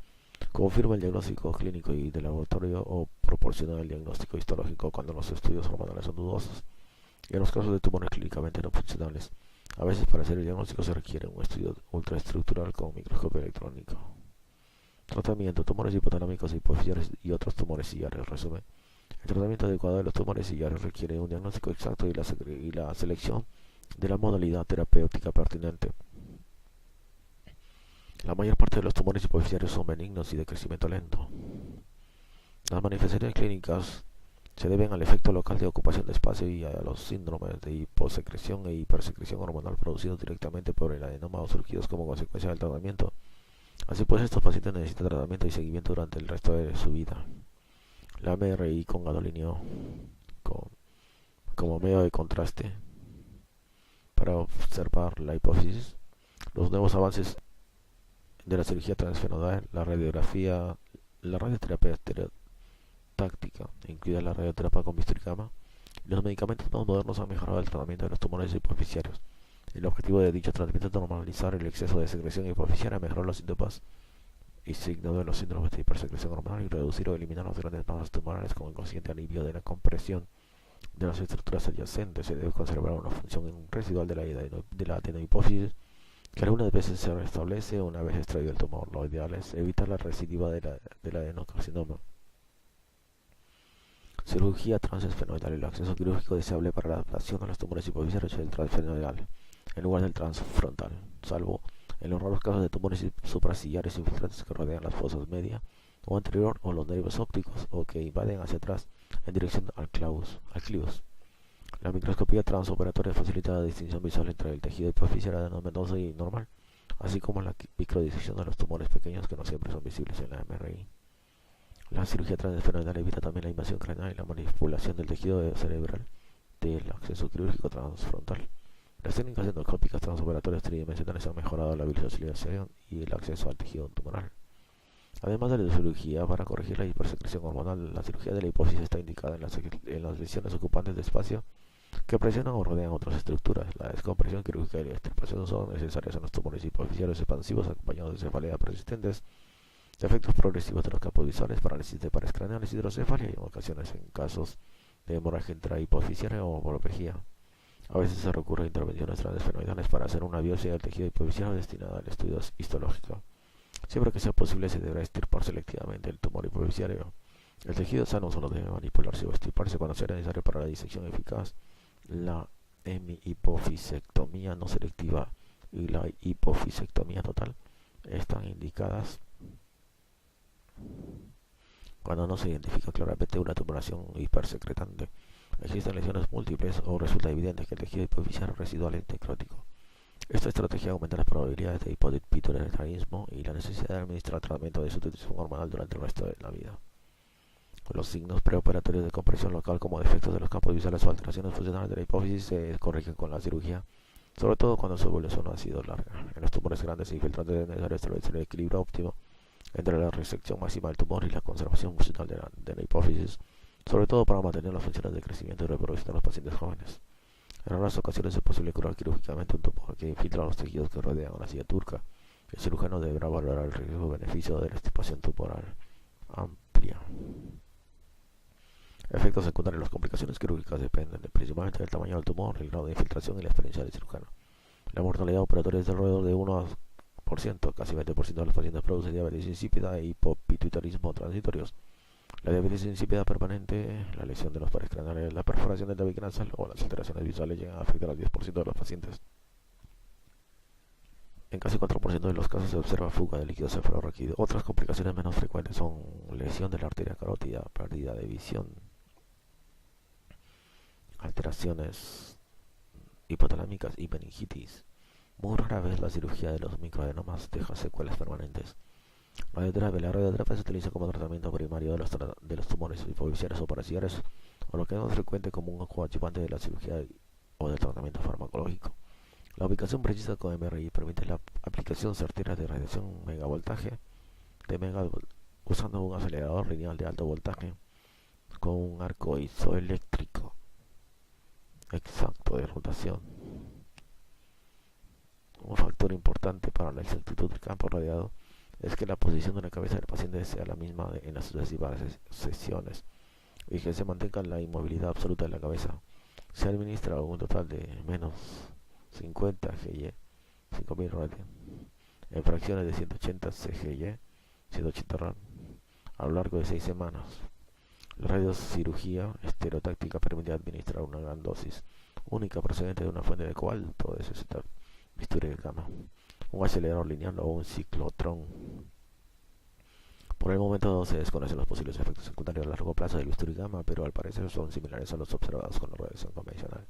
confirma el diagnóstico clínico y de laboratorio o proporciona el diagnóstico histológico cuando los estudios hormonales son dudosos y en los casos de tumores clínicamente no funcionales. A veces para hacer el diagnóstico se requiere un estudio ultraestructural con microscopio electrónico. Tratamiento: tumores hipotalámicos e hipoficiales y otros tumores sillares. Resumen: el tratamiento adecuado de los tumores sillares requiere un diagnóstico exacto y la selección de la modalidad terapéutica pertinente. La mayor parte de los tumores hipoficiales son benignos y de crecimiento lento. Las manifestaciones clínicas se deben al efecto local de ocupación de espacio y a los síndromes de hiposecreción e hipersecreción hormonal producidos directamente por el adenoma o surgidos como consecuencia del tratamiento. Así pues, estos pacientes necesitan tratamiento y seguimiento durante el resto de su vida. La MRI con gadolínio como medio de contraste para observar la hipófisis, los nuevos avances de la cirugía transfenoidal, la radioterapia táctica, incluida la radioterapia con vistiricama, y los medicamentos más modernos han mejorado el tratamiento de los tumores hipoficiarios. El objetivo de dicho tratamiento es normalizar el exceso de secreción hipoficiaria, mejorar los síntomas y signos de los síndromes de hipersecreción hormonal y reducir o eliminar las grandes masas tumorales con el consiguiente alivio de la compresión de las estructuras adyacentes. Se debe conservar una función residual de la adenohipófisis que algunas veces se restablece una vez extraído el tumor. Lo ideal es evitar la recidiva del adenocarcinoma. Cirugía transesfenoidal: el acceso quirúrgico deseable para la adaptación a los tumores hipoficiarios es el transesfenoidal en lugar del transfrontal, salvo en los raros casos de tumores supracillares infiltrantes que rodean las fosas media o anterior o los nervios ópticos o que invaden hacia atrás en dirección al clivus. La microscopía transoperatoria facilita la distinción visual entre el tejido hipoficial adenomatoso y normal, así como la microdisección de los tumores pequeños que no siempre son visibles en la MRI. La cirugía transesfenoidal evita también la invasión craneal y la manipulación del tejido cerebral del acceso quirúrgico transfrontal. Las técnicas endoscópicas transoperatorias tridimensionales han mejorado la visualización y el acceso al tejido tumoral. Además de la cirugía para corregir la hipersecreción hormonal, la cirugía de la hipófisis está indicada en las lesiones ocupantes de espacio que presionan o rodean otras estructuras. La descompresión quirúrgica y la extirpación son necesarias en los tumores hipoficiarios expansivos acompañados de cefalea persistentes, defectos progresivos de los campos visuales, parálisis de pares craneales, hidrocefalia y en ocasiones en casos de hemorragia intrahipoficiaria o hemorragia. A veces se recurre a intervenciones transesfenoidales para hacer una biopsia del tejido hipoficiario destinada al estudio histológico. Siempre que sea posible se deberá extirpar selectivamente el tumor hipoficiario. El tejido sano solo debe manipularse o extirparse cuando sea necesario para la disección eficaz. La hemihipofisectomía no selectiva y la hipofisectomía total están indicadas cuando no se identifica claramente una tumoración hipersecretante, existen lesiones múltiples o resulta evidente que el tejido hipoficiario residual es necrótico. Esta estrategia aumenta las probabilidades de hipotiroidismo y la necesidad de administrar tratamiento de sustitución hormonal durante el resto de la vida. Los signos preoperatorios de compresión local como defectos de los campos visuales o alteraciones funcionales de la hipófisis se corrigen con la cirugía, sobre todo cuando su evolución ha sido larga. En los tumores grandes e infiltrantes es necesario establecer el equilibrio óptimo entre la resección máxima del tumor y la conservación funcional de la hipófisis, sobre todo para mantener las funciones de crecimiento y reproducción de los pacientes jóvenes. En raras ocasiones es posible curar quirúrgicamente un tumor que infiltra los tejidos que rodean a la silla turca. El cirujano deberá valorar el riesgo-beneficio de la extirpación tumoral amplia. Efectos secundarios. Las complicaciones quirúrgicas dependen principalmente del tamaño del tumor, el grado de infiltración y la experiencia del cirujano. La mortalidad operatoria es de alrededor de 1%, casi 20% de los pacientes producen diabetes insípida e hipopituitarismo transitorios. La diabetes insípida permanente, la lesión de los pares craneales, la perforación del tabique nasal o las alteraciones visuales llegan a afectar al 10% de los pacientes. En casi 4% de los casos se observa fuga de líquido cefalorraquídeo. Otras complicaciones menos frecuentes son lesión de la arteria carótida, pérdida de visión, alteraciones hipotalámicas y meningitis. Muy rara vez la cirugía de los microadenomas deja secuelas permanentes. Radioterapia. La radioterapia se utiliza como tratamiento primario de los tumores hipoficiales o parasitares, o lo que es más frecuente como un coadyuvante de la cirugía o del tratamiento farmacológico. La ubicación precisa con MRI permite la aplicación certera de radiación megavoltaje usando un acelerador lineal de alto voltaje con un arco isoeléctrico exacto de rotación. Un factor importante para la exactitud del campo radiado es que la posición de la cabeza del paciente sea la misma en las sucesivas sesiones y que se mantenga la inmovilidad absoluta de la cabeza. Se administra un total de menos 50 GY, 5000 radian, en fracciones de 180 CGY, 180 rad, a lo largo de 6 semanas. La radiocirugía estereotáctica permite administrar una gran dosis única procedente de una fuente de cobalto de necesitar bisturí de cama, un acelerador lineal o un ciclotrón. Por el momento se desconocen los posibles efectos secundarios a largo plazo del bisturí gamma, pero al parecer son similares a los observados con la radiación convencional.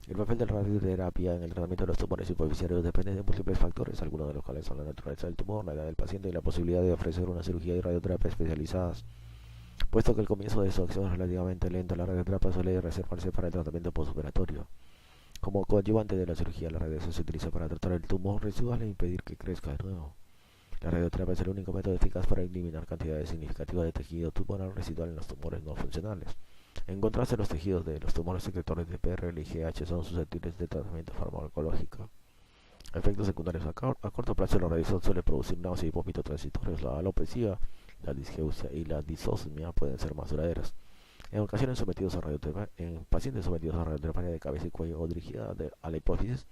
El papel de la radioterapia en el tratamiento de los tumores hipoficiarios depende de múltiples factores, algunos de los cuales son la naturaleza del tumor, la edad del paciente y la posibilidad de ofrecer una cirugía y radioterapia especializadas. Puesto que el comienzo de su acción es relativamente lento, la radioterapia suele reservarse para el tratamiento postoperatorio. Como coadyuvante de la cirugía, la radiación se utiliza para tratar el tumor residual e impedir que crezca de nuevo. La radioterapia es el único método eficaz para eliminar cantidades significativas de tejido tumoral residual en los tumores no funcionales. En contraste, los tejidos de los tumores secretores de PRL y GH son susceptibles de tratamiento farmacológico. Efectos secundarios a corto plazo, la radiación suele producir náusea y vómitos transitorios. La alopecia, la disgeusia y la disosmia pueden ser más duraderas. En ocasiones en pacientes sometidos a radioterapia de cabeza y cuello o dirigida a la hipófisis,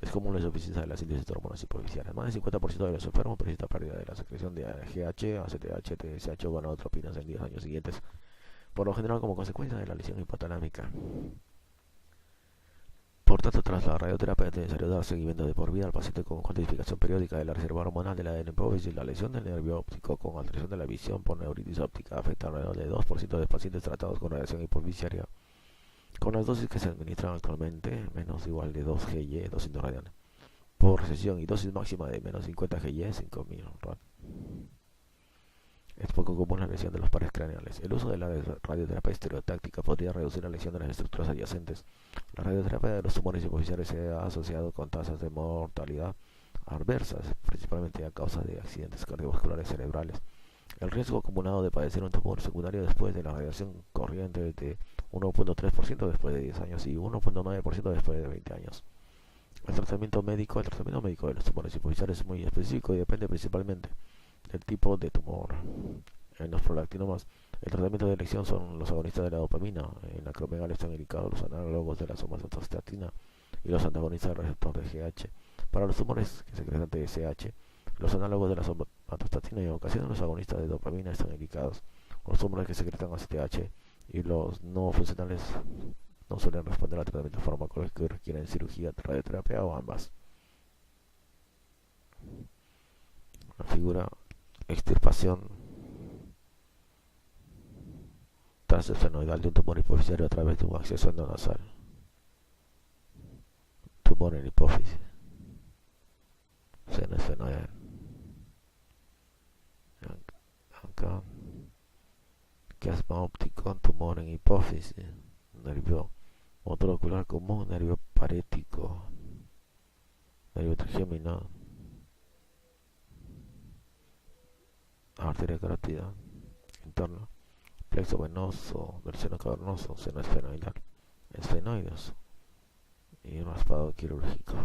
es común la insuficiencia de la síntesis de hormonas hipoficiales. Más del 50% de los enfermos presenta pérdida de la secreción de GH, ACTH, TSH o gonadotropinas en 10 años siguientes, por lo general como consecuencia de la lesión hipotalámica. Por tanto, tras la radioterapia es necesario dar seguimiento de por vida al paciente con cuantificación periódica de la reserva hormonal de la hipófisis. La lesión del nervio óptico con alteración de la visión por neuritis óptica afecta alrededor de 2% de pacientes tratados con radiación hipofisiaria. Con las dosis que se administran actualmente, menos igual de 2 GY, 200 radianes, por sesión y dosis máxima de menos 50 GY, 5000 rad. Es poco común la lesión de los pares craneales. El uso de la radioterapia estereotáctica podría reducir la lesión de las estructuras adyacentes. La radioterapia de los tumores hipoficiales se ha asociado con tasas de mortalidad adversas, principalmente a causa de accidentes cardiovasculares cerebrales. El riesgo acumulado de padecer un tumor secundario después de la radiación corriente es de 1.3% después de 10 años y 1.9% después de 20 años. El tratamiento médico de los tumores hipoficiales es muy específico y depende principalmente del tipo de tumor. En los prolactinomas, el tratamiento de elección son los agonistas de la dopamina. En la acromegalia están indicados los análogos de la somatostatina y los antagonistas del receptor de GH. Para los tumores que secretan TSH, los análogos de la somatostatina y en ocasiones los agonistas de dopamina están indicados. Los tumores que secretan ACTH y los no funcionales no suelen responder al tratamiento farmacológico y requieren cirugía, radioterapia o ambas. La figura extirpación transesfenoidal de un tumor hipoficiario a través de un acceso endonasal. Tumor en hipófisis. Seno esfenoidal. Acá. Quiasma óptico, tumor en hipófisis. Nervio motor ocular común, nervio parético. Nervio trigeminal. Arteria carótida interna, plexo venoso del seno cavernoso, seno esfenoidal, esfenoides y raspado quirúrgico.